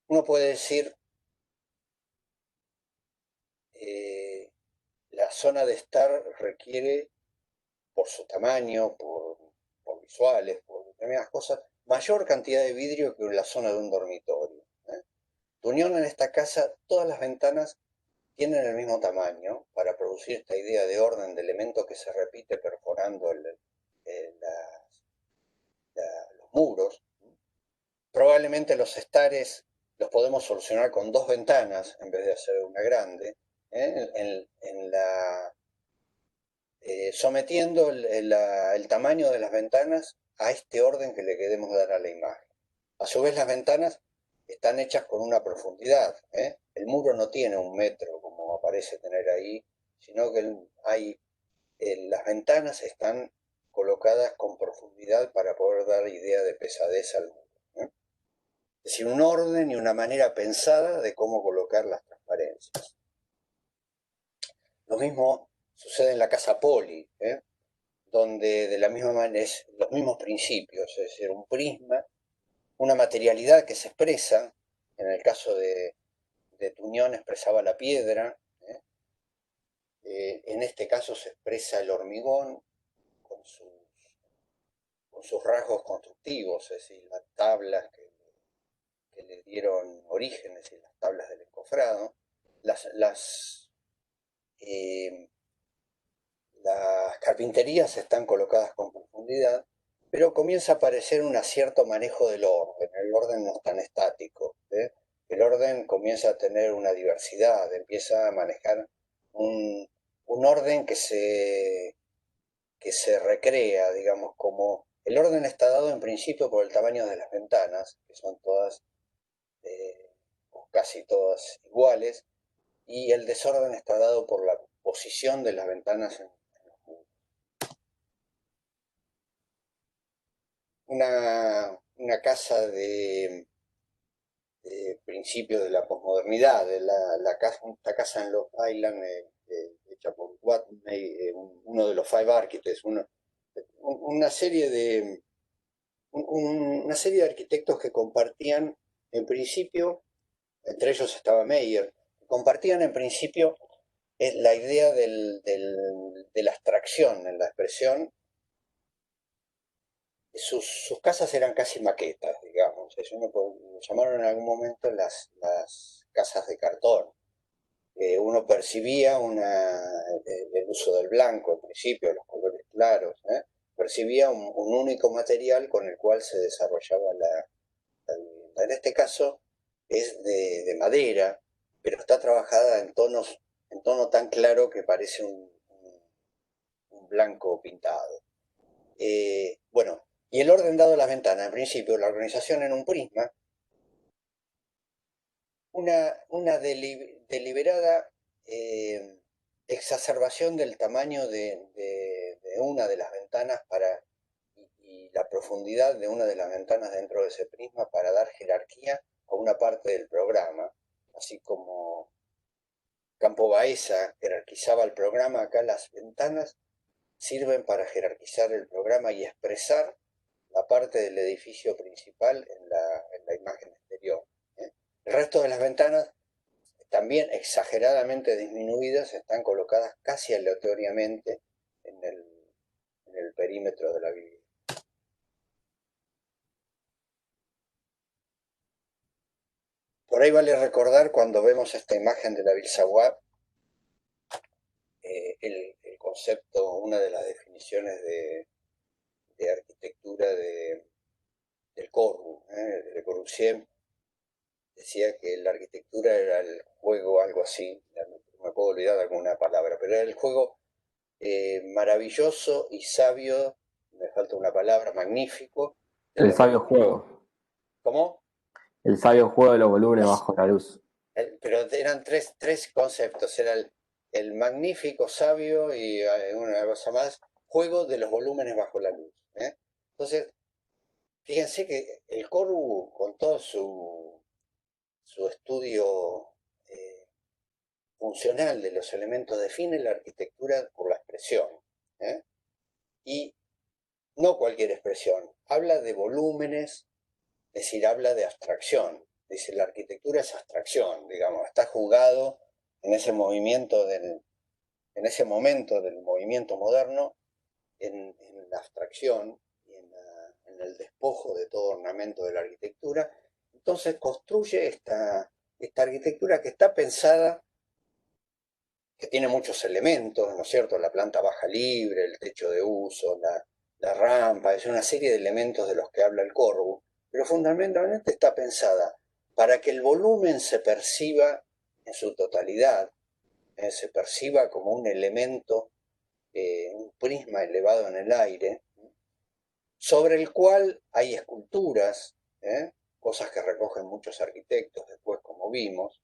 Uno puede decir, la zona de estar requiere, por su tamaño, por visuales, por determinadas cosas, mayor cantidad de vidrio que en la zona de un dormitorio. Tuñón, en esta casa, todas las ventanas tienen el mismo tamaño para producir reproducir esta idea de orden de elemento que se repite perforando los muros. Probablemente los estares los podemos solucionar con 2 ventanas en vez de hacer una grande, sometiendo el tamaño de las ventanas a este orden que le queremos dar a la imagen. A su vez, las ventanas están hechas con una profundidad. El muro no tiene 1 metro, como parece tener ahí, sino que las ventanas están colocadas con profundidad para poder dar idea de pesadez al muro. Es decir, un orden y una manera pensada de cómo colocar las transparencias. Lo mismo sucede en la casa Poli, donde de la misma manera los mismos principios, es decir, un prisma, una materialidad que se expresa, en el caso de Tuñón expresaba la piedra, en este caso se expresa el hormigón con sus rasgos constructivos, es decir, las tablas que le dieron origen, es decir, las tablas del encofrado, las carpinterías están colocadas con profundidad, pero comienza a aparecer un cierto manejo del orden. El orden no es tan estático. El orden comienza a tener una diversidad, empieza a manejar un orden que se recrea, digamos, como el orden está dado en principio por el tamaño de las ventanas, que son todas, o casi todas iguales, y el desorden está dado por la posición de las ventanas en los muros. Una casa de principios de la posmodernidad, esta casa en Long Island, hecha por Watney, uno de los Five Architects, una serie de arquitectos que compartían en principio, entre ellos estaba Meyer, compartían en principio la idea de la abstracción en la expresión. Sus casas eran casi maquetas, digamos. Eso lo llamaron en algún momento las casas de cartón. Uno percibía el uso del blanco, en principio, los colores claros, percibía un único material con el cual se desarrollaba la vivienda. En este caso es de madera, pero está trabajada en tono tan claro que parece un blanco pintado. Bueno, y el orden dado a las ventanas, en principio, la organización en un prisma, una deliberada exacerbación del tamaño de una de las ventanas y la profundidad de una de las ventanas dentro de ese prisma para dar jerarquía a una parte del programa, así como Campo Baeza jerarquizaba el programa, acá las ventanas sirven para jerarquizar el programa y expresar la parte del edificio principal en la imagen exterior. El resto de las ventanas, también exageradamente disminuidas, están colocadas casi aleatoriamente en el perímetro de la vivienda. Por ahí vale recordar, cuando vemos esta imagen de la Ville Savoie, el concepto, una de las definiciones de arquitectura del Corbusier, Le Corbusier, decía que la arquitectura era el juego, algo así, me puedo olvidar de alguna palabra, pero era el juego maravilloso y sabio, me falta una palabra, magnífico. El sabio juego. ¿Cómo? El sabio juego de los volúmenes bajo la luz. Pero eran tres conceptos, era el magnífico, sabio y una cosa más, juego de los volúmenes bajo la luz. Entonces, fíjense que el Corbu, con todo su estudio funcional de los elementos, define la arquitectura por la expresión. Y no cualquier expresión, habla de volúmenes, es decir, habla de abstracción. Dice, la arquitectura es abstracción, digamos, está jugado en ese momento del movimiento moderno, en la abstracción y en el despojo de todo ornamento de la arquitectura. Entonces construye esta arquitectura que está pensada que tiene muchos elementos, ¿no es cierto? La planta baja libre, el techo de uso, la rampa, es una serie de elementos de los que habla el Corbu, pero fundamentalmente está pensada para que el volumen se perciba en su totalidad, se perciba como un elemento, un prisma elevado en el aire, sobre el cual hay esculturas, cosas que recogen muchos arquitectos después, como vimos.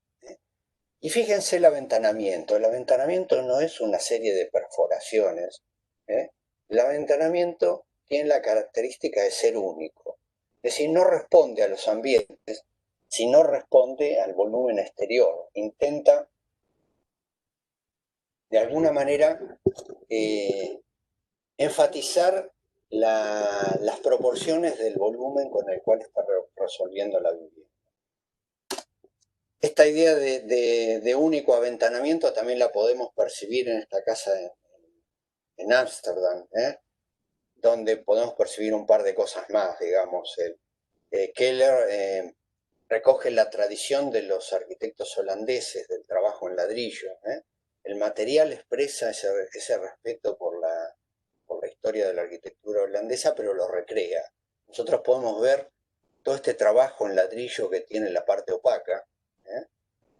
Y fíjense el aventanamiento. El aventanamiento no es una serie de perforaciones. El aventanamiento tiene la característica de ser único. Es decir, no responde a los ambientes, sino responde al volumen exterior. Intenta, de alguna manera, enfatizar las proporciones del volumen con el cual está resolviendo la vivienda. Esta idea de único aventanamiento también la podemos percibir en esta casa en Ámsterdam, donde podemos percibir un par de cosas más, digamos. Keller recoge la tradición de los arquitectos holandeses del trabajo en ladrillo. El material expresa ese respeto por la historia de la arquitectura holandesa, pero lo recrea. Nosotros podemos ver todo este trabajo en ladrillo que tiene la parte opaca,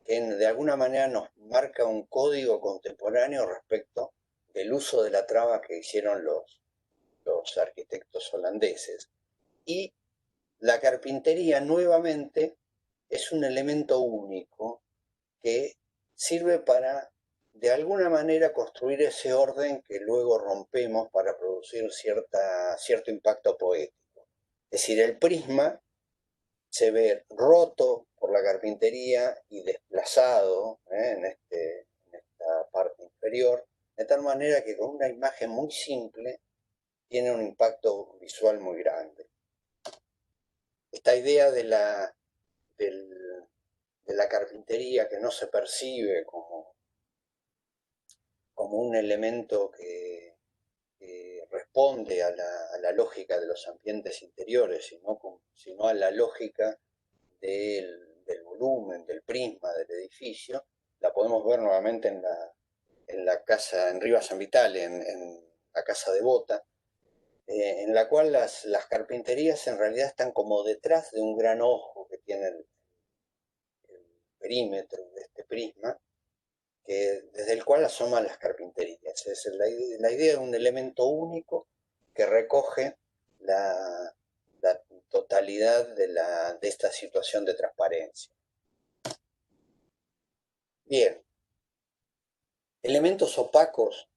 que de alguna manera nos marca un código contemporáneo respecto del uso de la traba que hicieron los arquitectos holandeses. Y la carpintería nuevamente es un elemento único que sirve para, de alguna manera, construir ese orden que luego rompemos para producir cierto impacto poético. Es decir, el prisma se ve roto por la carpintería y desplazado en esta parte inferior, de tal manera que con una imagen muy simple tiene un impacto visual muy grande. Esta idea de la carpintería que no se percibe como un elemento que responde a la lógica de los ambientes interiores, sino a la lógica del volumen, del prisma del edificio, la podemos ver nuevamente en la casa, en Rivas San Vitale, en la casa de Bota, en la cual las carpinterías en realidad están como detrás de un gran ojo que tiene el perímetro de este prisma, desde el cual asoman las carpinterías. Es la idea de un elemento único que recoge la totalidad de esta situación de transparencia. Bien, elementos opacos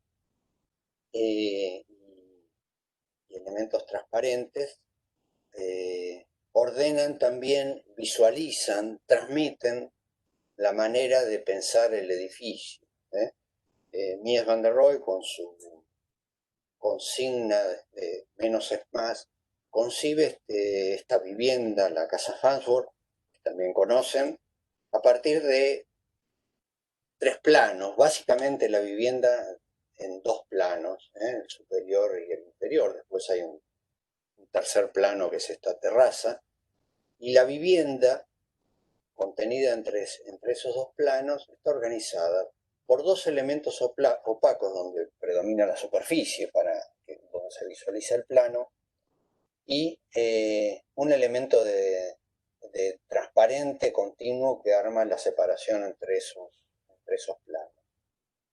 y elementos transparentes ordenan también, visualizan, transmiten la manera de pensar el edificio. Mies van der Rohe, con su consigna de menos es más, concibe esta vivienda, la casa Farnsworth, que también conocen, a partir de 3 planos, básicamente la vivienda en 2 planos, el superior y el inferior. Después hay un tercer plano que es esta terraza, y la vivienda contenida entre esos 2 planos está organizada por 2 elementos opacos donde predomina la superficie donde se visualiza el plano, y un elemento de transparente continuo que arma la separación entre esos planos.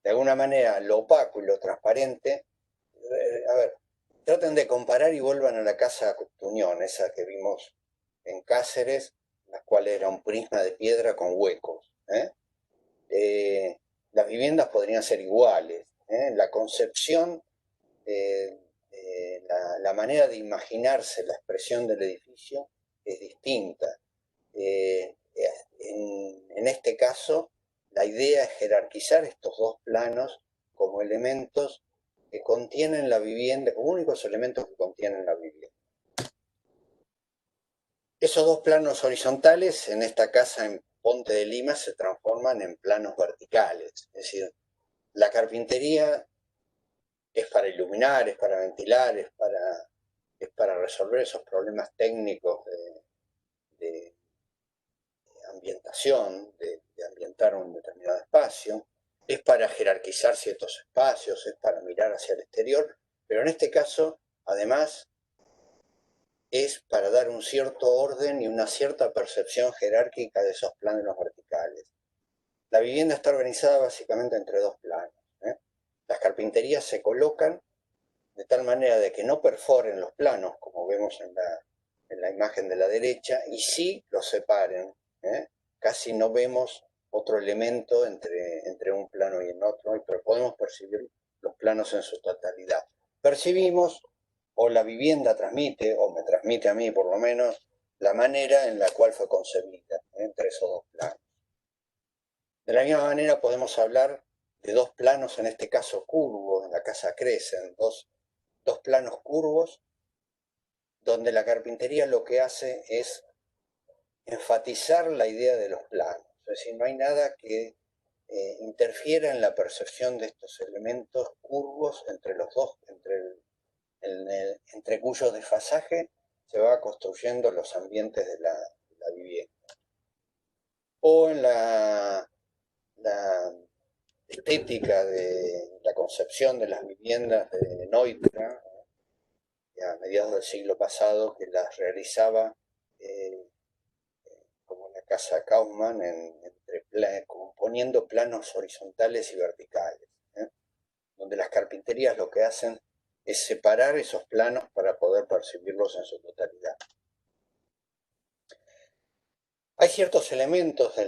De alguna manera, lo opaco y lo transparente, a ver, traten de comparar y vuelvan a la casa Tuñón, esa que vimos en Cáceres, la cual era un prisma de piedra con huecos. Las viviendas podrían ser iguales. La concepción, la manera de imaginarse la expresión del edificio es distinta. En este caso, la idea es jerarquizar estos 2 planos como elementos que contienen la vivienda, como únicos elementos que contienen la vivienda. Esos 2 planos horizontales en esta casa en Ponte de Lima se transforman en planos verticales. Es decir, la carpintería es para iluminar, es para ventilar, es para resolver esos problemas técnicos de ambientación, de ambientar un determinado espacio. es para jerarquizar ciertos espacios, es para mirar hacia el exterior, pero en este caso, además, es para dar un cierto orden y una cierta percepción jerárquica de esos planos verticales. La vivienda está organizada básicamente entre dos planos. Las carpinterías se colocan de tal manera de que no perforen los planos, como vemos en la imagen de la derecha, y sí los separen. Casi no vemos otro elemento entre un plano y el otro, pero podemos percibir los planos en su totalidad. Percibimos, o la vivienda transmite, o me transmite a mí por lo menos, la manera en la cual fue concebida entre esos dos planos. De la misma manera podemos hablar de dos planos, en este caso curvos, en la casa Crecen, dos planos curvos, donde la carpintería lo que hace es enfatizar la idea de los planos. Es decir, no hay nada que interfiera en la percepción de estos elementos curvos entre los dos, entre cuyos desfasaje se va construyendo los ambientes de la vivienda. O en la estética de la concepción de las viviendas de Neutra, a mediados del siglo pasado, que las realizaba como la casa Kaufmann, poniendo planos horizontales y verticales, donde las carpinterías lo que hacen es separar esos planos para poder percibirlos en su totalidad. Hay ciertos elementos de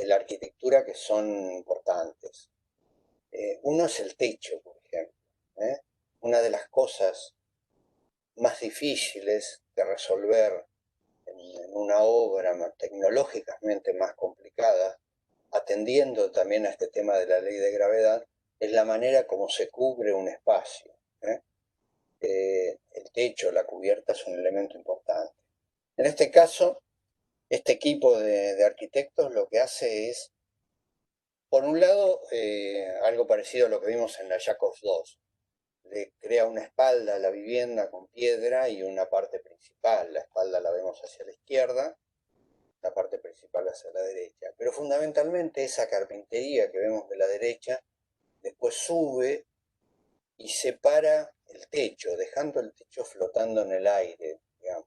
la arquitectura que son importantes. Uno es el techo, por ejemplo. Una de las cosas más difíciles de resolver en una obra tecnológicamente más complicada, atendiendo también a este tema de la ley de gravedad, es la manera como se cubre un espacio. El techo, la cubierta es un elemento importante. En este caso, este equipo de arquitectos lo que hace es, por un lado, algo parecido a lo que vimos en la Jacobs II. Le crea una espalda a la vivienda con piedra y una parte principal. La espalda la vemos hacia la izquierda, la parte principal hacia la derecha. Pero fundamentalmente esa carpintería que vemos de la derecha después sube y separa el techo, dejando el techo flotando en el aire, digamos.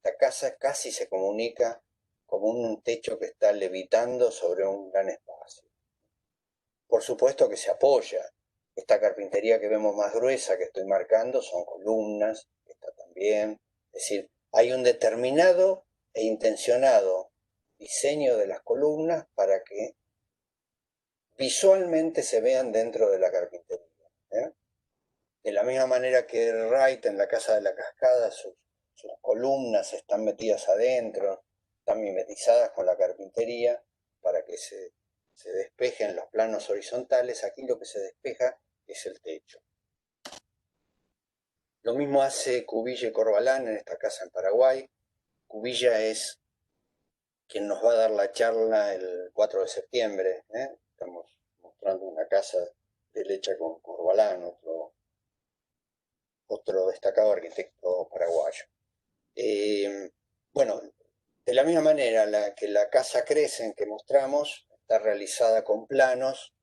La casa casi se comunica como un techo que está levitando sobre un gran espacio. Por supuesto que se apoya. Esta carpintería que vemos más gruesa que estoy marcando son columnas, esta también. Es decir, hay un determinado e intencionado diseño de las columnas para que visualmente se vean dentro de la carpintería. De la misma manera que Wright en la Casa de la Cascada, sus columnas están metidas adentro, están mimetizadas con la carpintería para que se despejen los planos horizontales. Aquí lo que se despeja es el techo. Lo mismo hace Cubilla y Corbalán en esta casa en Paraguay. Cubilla es quien nos va a dar la charla el 4 de septiembre. Estamos mostrando una casa hecha con Corbalán, otro destacado arquitecto paraguayo. Bueno, de la misma manera que la casa Crecen que mostramos está realizada con planos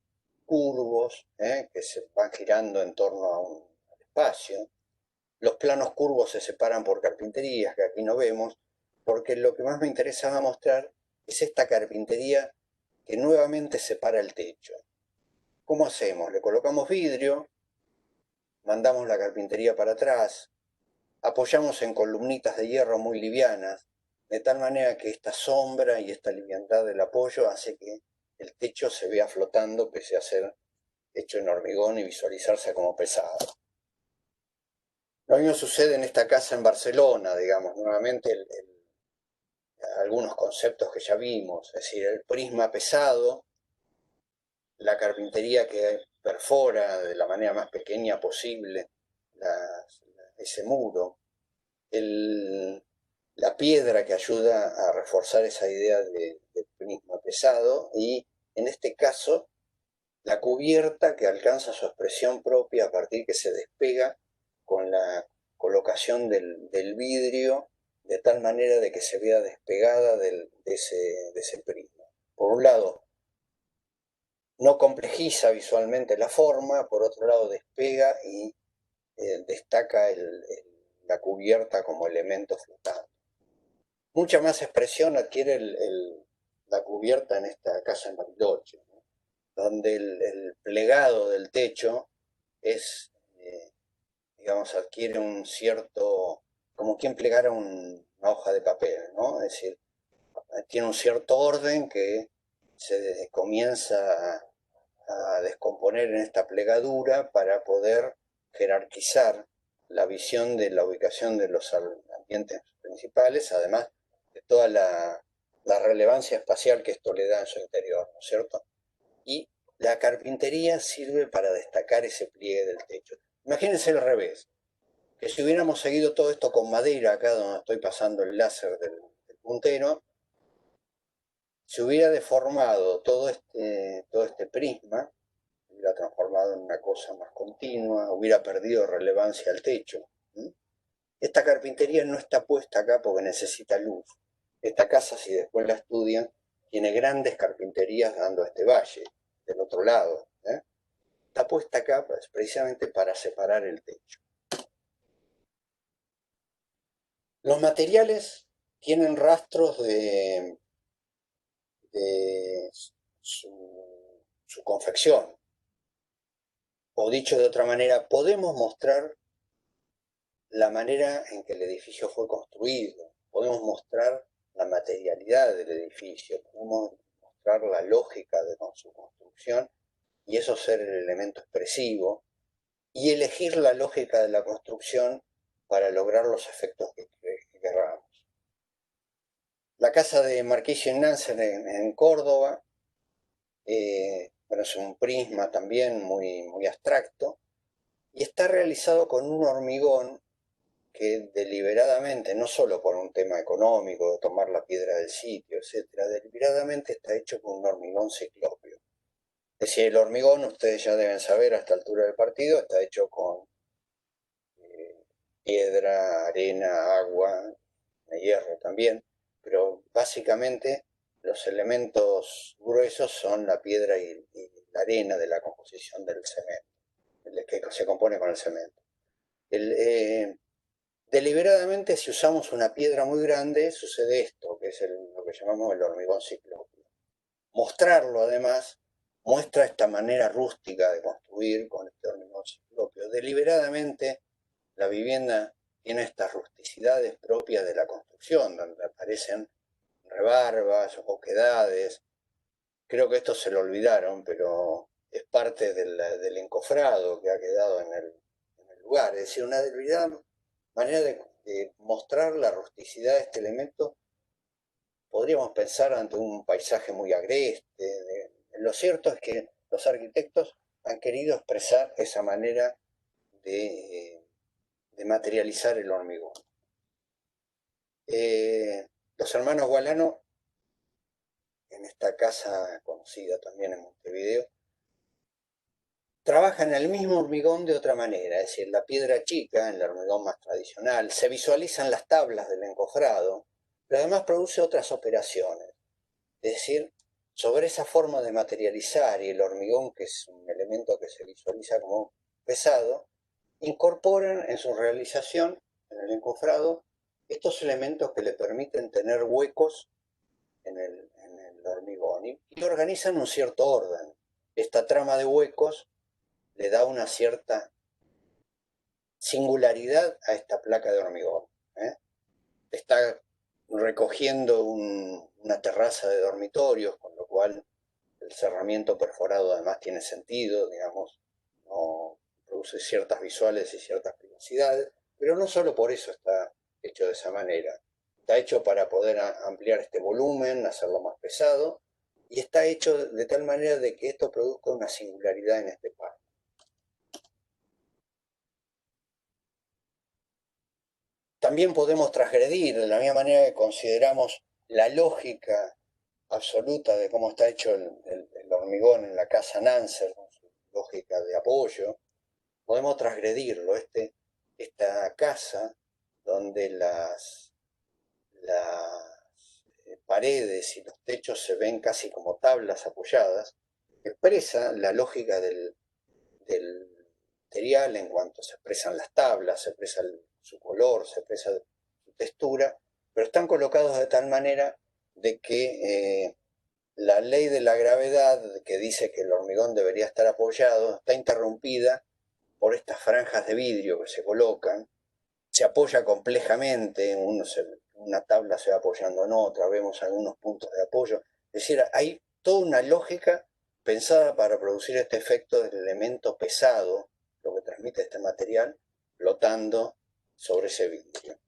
curvos que se van girando en torno a un espacio. Los planos curvos se separan por carpinterías, que aquí no vemos, porque lo que más me interesaba mostrar es esta carpintería que nuevamente separa el techo. ¿Cómo hacemos? Le colocamos vidrio, mandamos la carpintería para atrás, apoyamos en columnitas de hierro muy livianas, de tal manera que esta sombra y esta liviandad del apoyo hace que el techo se vea flotando pese a ser hecho en hormigón y visualizarse como pesado. Lo mismo sucede en esta casa en Barcelona, digamos, nuevamente algunos conceptos que ya vimos, es decir, el prisma pesado, la carpintería que perfora de la manera más pequeña posible ese muro, la piedra que ayuda a reforzar esa idea de prisma pesado y, en este caso, la cubierta que alcanza su expresión propia a partir que se despega con la colocación del vidrio de tal manera de que se vea despegada de ese prisma. Por un lado, no complejiza visualmente la forma, por otro lado despega y destaca la cubierta como elemento flotante. Mucha más expresión adquiere la cubierta en esta casa en Bariloche, ¿no? Donde el plegado del techo es, digamos, adquiere un cierto, como quien plegara una hoja de papel, ¿no? Es decir, tiene un cierto orden que se comienza a descomponer en esta plegadura para poder jerarquizar la visión de la ubicación de los ambientes principales, además de toda la relevancia espacial que esto le da en su interior, ¿no es cierto? Y la carpintería sirve para destacar ese pliegue del techo. Imagínense al revés, que si hubiéramos seguido todo esto con madera, acá donde estoy pasando el láser del puntero, se hubiera deformado todo este prisma, hubiera transformado en una cosa más continua, hubiera perdido relevancia al techo. Esta carpintería no está puesta acá porque necesita luz. Esta casa, si después la estudian, tiene grandes carpinterías dando a este valle, del otro lado. Está puesta acá precisamente para separar el techo. Los materiales tienen rastros de su confección. O dicho de otra manera, podemos mostrar la manera en que el edificio fue construido, podemos mostrar la materialidad del edificio, podemos mostrar la lógica de su construcción y eso ser el elemento expresivo y elegir la lógica de la construcción para lograr los efectos que queramos. La casa de Marquisio y Nansen en Córdoba, bueno, es un prisma también muy abstracto y está realizado con un hormigón que deliberadamente, no solo por un tema económico, de tomar la piedra del sitio, etcétera, deliberadamente está hecho con un hormigón ciclópeo. Es decir, el hormigón, ustedes ya deben saber a esta altura del partido, está hecho con piedra, arena, agua, hierro también, pero básicamente los elementos gruesos son la piedra y la arena de la composición del cemento, que se compone con el cemento. Deliberadamente, si usamos una piedra muy grande, sucede esto, que es lo que llamamos el hormigón ciclópeo. Mostrarlo, además, muestra esta manera rústica de construir con este hormigón ciclópeo. Deliberadamente, la vivienda tiene estas rusticidades propias de la construcción, donde aparecen rebarbas, oquedades. Creo que esto se lo olvidaron, pero es parte del encofrado que ha quedado en el lugar. Es decir, una deliberada manera de mostrar la rusticidad de este elemento. Podríamos pensar ante un paisaje muy agreste. Lo cierto es que los arquitectos han querido expresar esa manera de materializar el hormigón. Los hermanos Gualano, en esta casa conocida también en Montevideo, trabajan el mismo hormigón de otra manera, es decir, la piedra chica, en el hormigón más tradicional, se visualizan las tablas del encofrado, pero además produce otras operaciones. Es decir, sobre esa forma de materializar y el hormigón, que es un elemento que se visualiza como pesado, incorporan en su realización, en el encofrado, estos elementos que le permiten tener huecos en el hormigón y organizan un cierto orden. Esta trama de huecos le da una cierta singularidad a esta placa de hormigón. Está recogiendo una terraza de dormitorios, con lo cual el cerramiento perforado además tiene sentido, digamos, no produce ciertas visuales y ciertas privacidades, pero no solo por eso está hecho de esa manera. Está hecho para poder ampliar este volumen, hacerlo más pesado, y está hecho de tal manera de que esto produzca una singularidad en este par. También podemos transgredir, de la misma manera que consideramos la lógica absoluta de cómo está hecho el hormigón en la casa Nanser, con su lógica de apoyo, podemos transgredirlo. Esta casa, donde las paredes y los techos se ven casi como tablas apoyadas, expresa la lógica del material en cuanto se expresan las tablas, se expresa su color, se expresa su textura, pero están colocados de tal manera de que la ley de la gravedad, que dice que el hormigón debería estar apoyado, está interrumpida por estas franjas de vidrio que se colocan, se apoya complejamente, una tabla se va apoyando en otra, vemos algunos puntos de apoyo, es decir, hay toda una lógica pensada para producir este efecto del elemento pesado, lo que transmite este material, flotando sobre ese vidrio.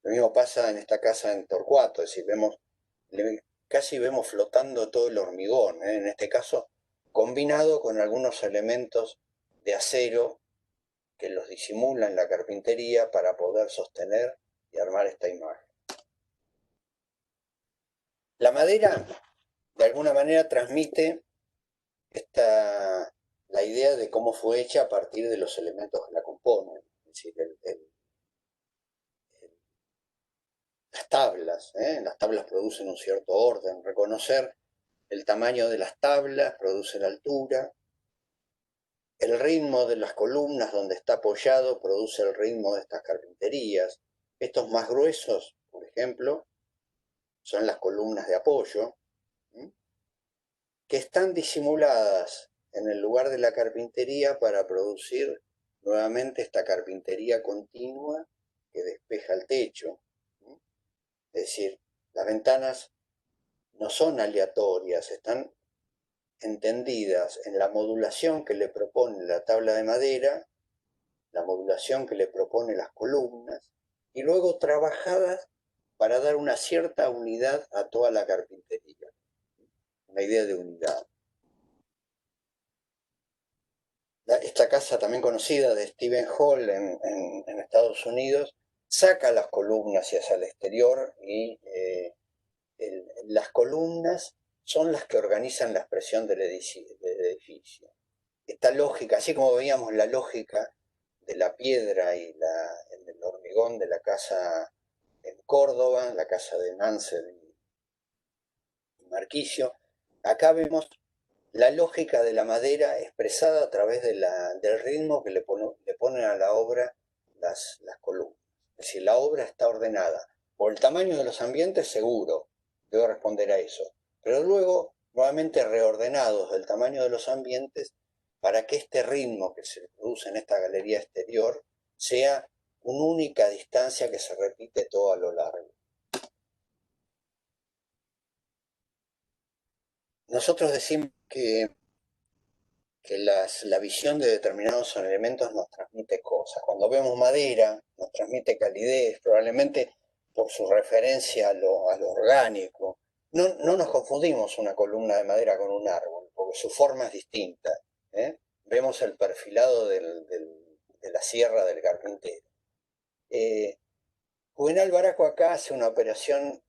Lo mismo pasa en esta casa en Torcuato, es decir, casi vemos flotando todo el hormigón, en este caso combinado con algunos elementos de acero que los disimula en la carpintería para poder sostener y armar esta imagen. La madera, de alguna manera, transmite la idea de cómo fue hecha a partir de los elementos que la componen. Es decir, las tablas producen un cierto orden. Reconocer el tamaño de las tablas produce la altura. El ritmo de las columnas donde está apoyado produce el ritmo de estas carpinterías. Estos más gruesos, por ejemplo, son las columnas de apoyo, que están disimuladas en el lugar de la carpintería para producir nuevamente esta carpintería continua que despeja el techo. Es decir, las ventanas no son aleatorias, están entendidas en la modulación que le propone la tabla de madera, la modulación que le propone las columnas, y luego trabajadas para dar una cierta unidad a toda la carpintería, una idea de unidad. Esta casa también conocida de Stephen Hall en Estados Unidos saca las columnas hacia el exterior y las columnas son las que organizan la expresión del edificio. Esta lógica, así como veíamos la lógica de la piedra y el hormigón de la casa en Córdoba, la casa de Mansell y Marquicio, acá vemos la lógica de la madera expresada a través del ritmo que le ponen a la obra las columnas. Es decir, la obra está ordenada. Por el tamaño de los ambientes, seguro, debo responder a eso. Pero luego, nuevamente reordenados del tamaño de los ambientes, para que este ritmo que se produce en esta galería exterior sea una única distancia que se repite todo a lo largo. Nosotros decimos que la visión de determinados elementos nos transmite cosas. Cuando vemos madera, nos transmite calidez, probablemente por su referencia a lo orgánico. No nos confundimos una columna de madera con un árbol, porque su forma es distinta. Vemos el perfilado de la sierra del carpintero. Juvenal Baraco acá hace una operación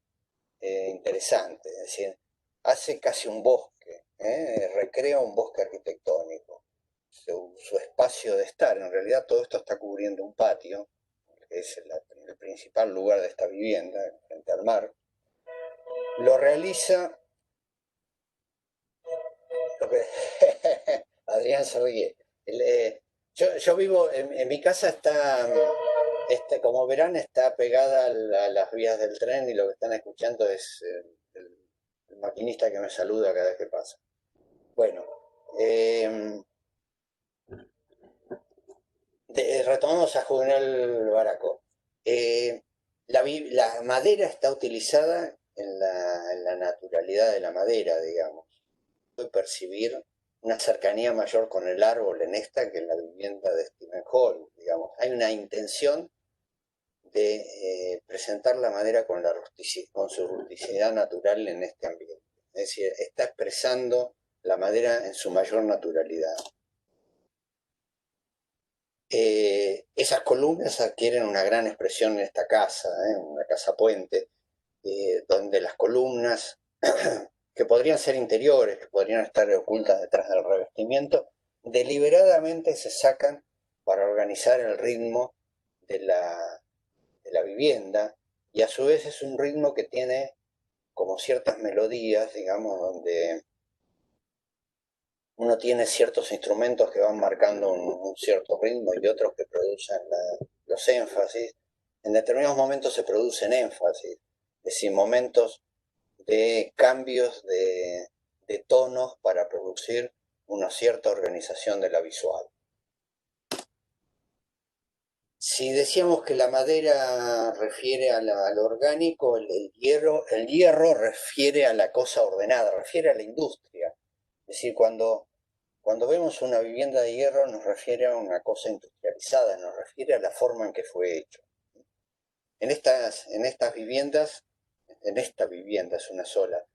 interesante, es decir, hace casi un bosque, recrea un bosque arquitectónico. Su espacio de estar, en realidad todo esto está cubriendo un patio, que es el principal lugar de esta vivienda, frente al mar. Lo realiza, Adrián se ríe. Yo vivo, en mi casa está, como verán, está pegada a las vías del tren y lo que están escuchando es el maquinista que me saluda cada vez que pasa. Bueno, retomamos a Juvenal Baraco. La madera está utilizada en la naturalidad de la madera, digamos. Puede percibir una cercanía mayor con el árbol en esta que en la vivienda de Stephen Hall, digamos. Hay una intención de presentar la madera con su rusticidad natural en este ambiente. Es decir, está expresando la madera en su mayor naturalidad. Esas columnas adquieren una gran expresión en esta casa, una casa puente, donde las columnas, que podrían ser interiores, que podrían estar ocultas detrás del revestimiento, deliberadamente se sacan para organizar el ritmo de la vivienda, y a su vez es un ritmo que tiene como ciertas melodías, digamos, donde uno tiene ciertos instrumentos que van marcando un cierto ritmo y otros que producen los énfasis. En determinados momentos se producen énfasis, es decir, momentos de cambios de tonos para producir una cierta organización de la visual. Si decíamos que la madera refiere a lo orgánico, el hierro refiere a la cosa ordenada, refiere a la industria. Es decir, cuando vemos una vivienda de hierro nos refiere a una cosa industrializada, nos refiere a la forma en que fue hecho. En estas viviendas, en esta vivienda es una sola,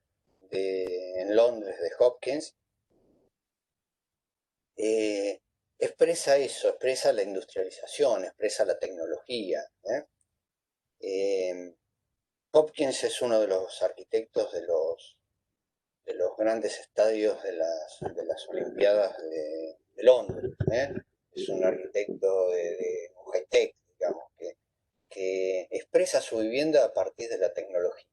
en Londres, de Hopkins, expresa eso, expresa la industrialización, expresa la tecnología. Hopkins es uno de los arquitectos de los grandes estadios de las Olimpiadas de Londres. Es un arquitecto de high-tech, digamos, que expresa su vivienda a partir de la tecnología.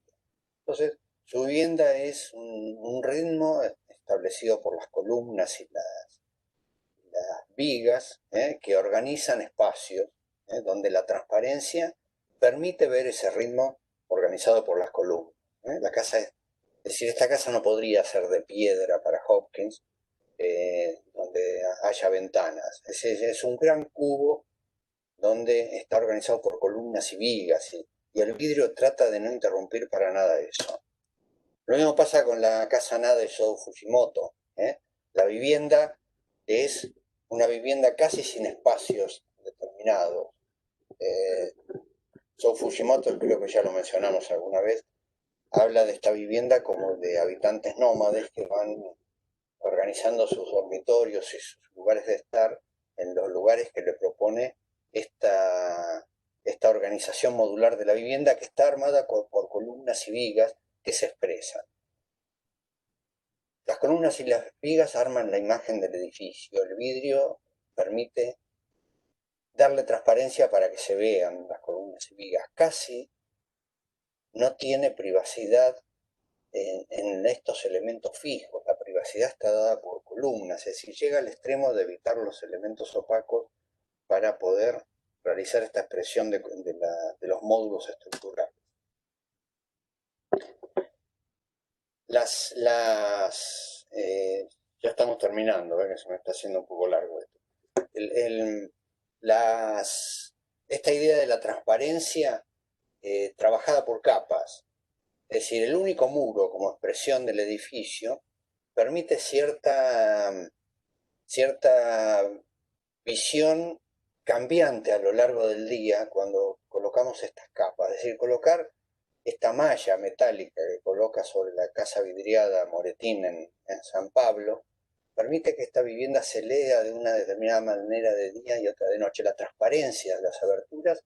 Entonces, su vivienda es un ritmo establecido por las columnas y las vigas, que organizan espacios, donde la transparencia permite ver ese ritmo organizado por las columnas. La casa es decir, esta casa no podría ser de piedra para Hopkins, donde haya ventanas. Es un gran cubo donde está organizado por columnas y vigas, y el vidrio trata de no interrumpir para nada eso. Lo mismo pasa con la casa Nada de Shou Fujimoto. La vivienda es una vivienda casi sin espacios determinados. Shou Fujimoto, creo que ya lo mencionamos alguna vez, habla de esta vivienda como de habitantes nómades que van organizando sus dormitorios y sus lugares de estar en los lugares que le propone esta organización modular de la vivienda, que está armada por columnas y vigas que se expresan. Las columnas y las vigas arman la imagen del edificio. El vidrio permite darle transparencia para que se vean las columnas y vigas. Casi no tiene privacidad en estos elementos fijos. La privacidad está dada por columnas, es decir, llega al extremo de evitar los elementos opacos para poder realizar esta expresión de los módulos estructurales. Ya estamos terminando, que se me está haciendo un poco largo esto. Esta idea de la transparencia trabajada por capas, es decir, el único muro como expresión del edificio permite cierta visión cambiante a lo largo del día cuando colocamos estas capas. Es decir, colocar esta malla metálica que coloca sobre la casa vidriada Moretín en San Pablo permite que esta vivienda se lea de una determinada manera de día y otra de noche. La transparencia de las aberturas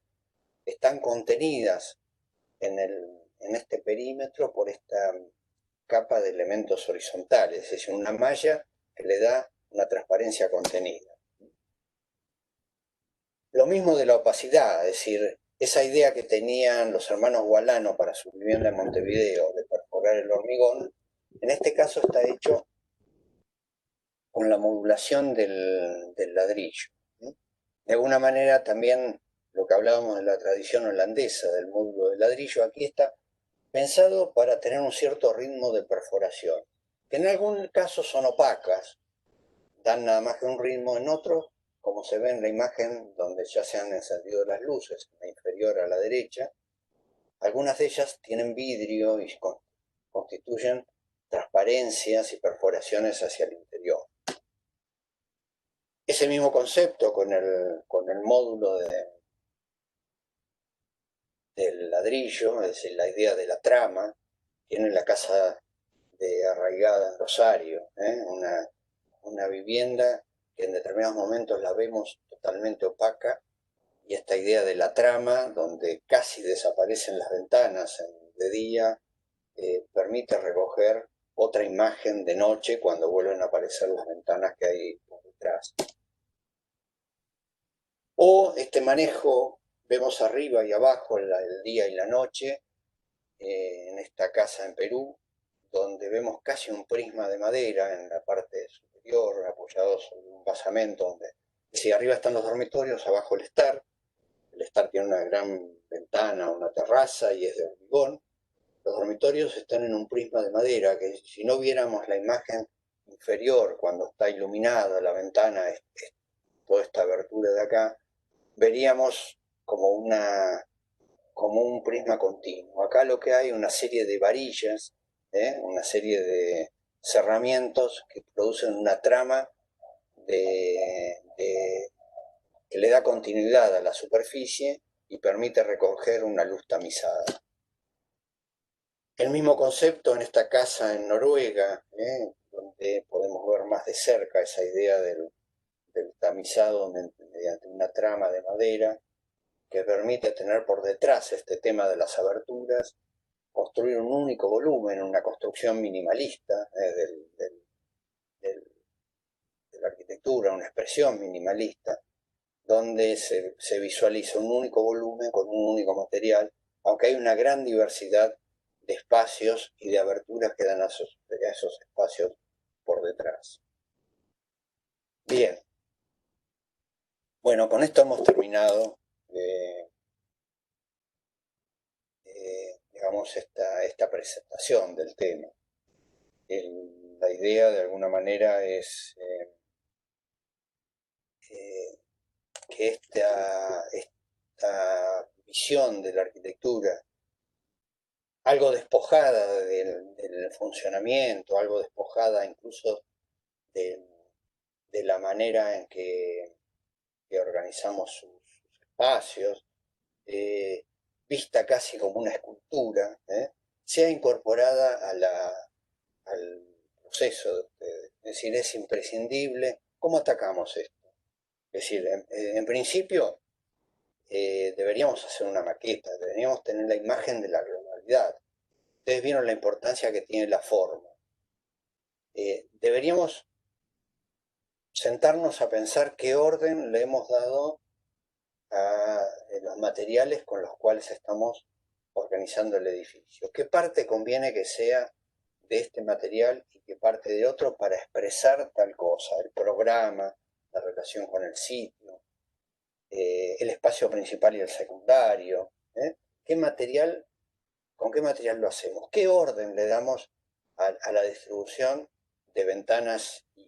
están contenidas en este perímetro por esta capa de elementos horizontales, es decir, una malla que le da una transparencia contenida. Lo mismo de la opacidad, es decir, esa idea que tenían los hermanos Gualano para su vivienda en Montevideo de perforar el hormigón, en este caso está hecho con la modulación del ladrillo. De alguna manera también lo que hablábamos de la tradición holandesa del módulo de ladrillo, aquí está pensado para tener un cierto ritmo de perforación, que en algún caso son opacas, dan nada más que un ritmo, en otros, como se ve en la imagen donde ya se han encendido las luces, la inferior a la derecha, algunas de ellas tienen vidrio y constituyen transparencias y perforaciones hacia el interior. Ese mismo concepto con el módulo del ladrillo, es decir, la idea de la trama, tiene la casa de arraigada en Rosario, una vivienda que en determinados momentos la vemos totalmente opaca, y esta idea de la trama, donde casi desaparecen las ventanas de día, permite recoger otra imagen de noche cuando vuelven a aparecer las ventanas que hay por detrás. O este manejo, vemos arriba y abajo el día y la noche, en esta casa en Perú, donde vemos casi un prisma de madera en la parte superior, apoyados sobre un basamento donde, si arriba están los dormitorios, abajo el estar. El estar tiene una gran ventana, una terraza y es de hormigón. Los dormitorios están en un prisma de madera que, si no viéramos la imagen inferior cuando está iluminada la ventana, toda esta abertura de acá, veríamos como un prisma continuo. Acá lo que hay es una serie de varillas, una serie de cerramientos que producen una trama que le da continuidad a la superficie y permite recoger una luz tamizada. El mismo concepto en esta casa en Noruega, donde podemos ver más de cerca esa idea del tamizado mediante una trama de madera que permite tener por detrás este tema de las aberturas, construir un único volumen, una construcción minimalista de la arquitectura, una expresión minimalista, donde se visualiza un único volumen con un único material, aunque hay una gran diversidad de espacios y de aberturas que dan a esos espacios por detrás. Bien, bueno, con esto hemos terminado, digamos, esta presentación del tema. La idea, de alguna manera, es que esta visión de la arquitectura, algo despojada del funcionamiento, algo despojada incluso de la manera en que organizamos sus espacios, vista casi como una escultura, sea incorporada al proceso. Es decir, es imprescindible. ¿Cómo atacamos esto? Es decir, en principio deberíamos hacer una maqueta, deberíamos tener la imagen de la globalidad. Ustedes vieron la importancia que tiene la forma. Deberíamos sentarnos a pensar qué orden le hemos dado a los materiales con los cuales estamos organizando el edificio. ¿Qué parte conviene que sea de este material y qué parte de otro para expresar tal cosa? El programa, la relación con el sitio, el espacio principal y el secundario. ¿Con qué material lo hacemos? ¿Qué orden le damos a la distribución de ventanas y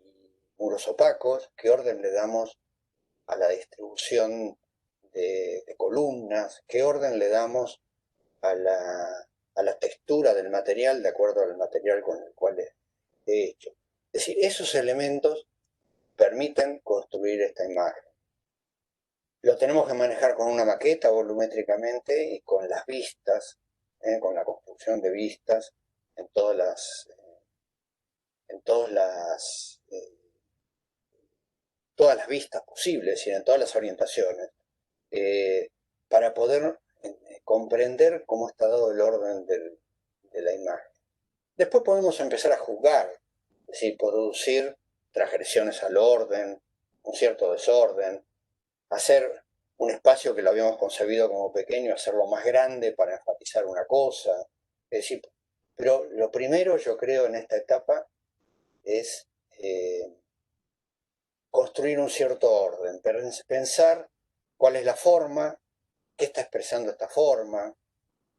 muros opacos? ¿Qué orden le damos a la distribución de columnas? ¿Qué orden le damos a la textura del material de acuerdo al material con el cual es hecho? Es decir, esos elementos permiten construir esta imagen. Lo tenemos que manejar con una maqueta volumétricamente y con las vistas, con la construcción de vistas en todas las vistas posibles, es decir, en todas las orientaciones, para poder comprender cómo está dado el orden de la imagen. Después podemos empezar a juzgar, es decir, producir transgresiones al orden, un cierto desorden, hacer un espacio que lo habíamos concebido como pequeño, hacerlo más grande para enfatizar una cosa. Es decir, pero lo primero, yo creo, en esta etapa es construir un cierto orden, pensar cuál es la forma, qué está expresando esta forma,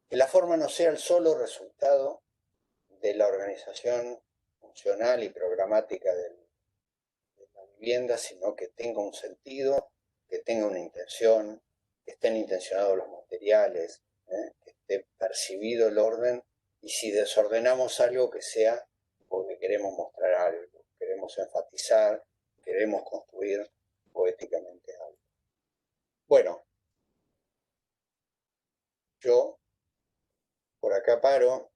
que la forma no sea el solo resultado de la organización funcional y programática de la vivienda, sino que tenga un sentido, que tenga una intención, que estén intencionados los materiales, que esté percibido el orden, y si desordenamos algo, que sea porque queremos mostrar algo, queremos enfatizar, queremos construir poéticamente algo. Bueno, yo por acá paro.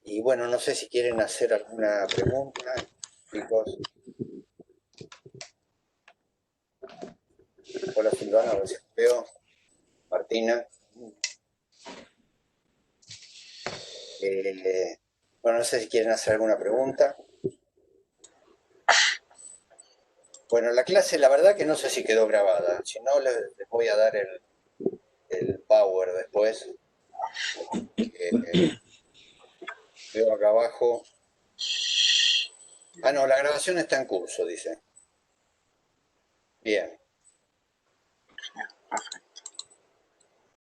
Y bueno, no sé si quieren hacer alguna pregunta, chicos. Hola Silvana, a ver si te veo. Martina. Bueno, no sé si quieren hacer alguna pregunta. Bueno, la clase, la verdad que no sé si quedó grabada. Si no, les voy a dar el power después. Veo acá abajo. Ah, no, la grabación está en curso, dice. Bien. Perfecto.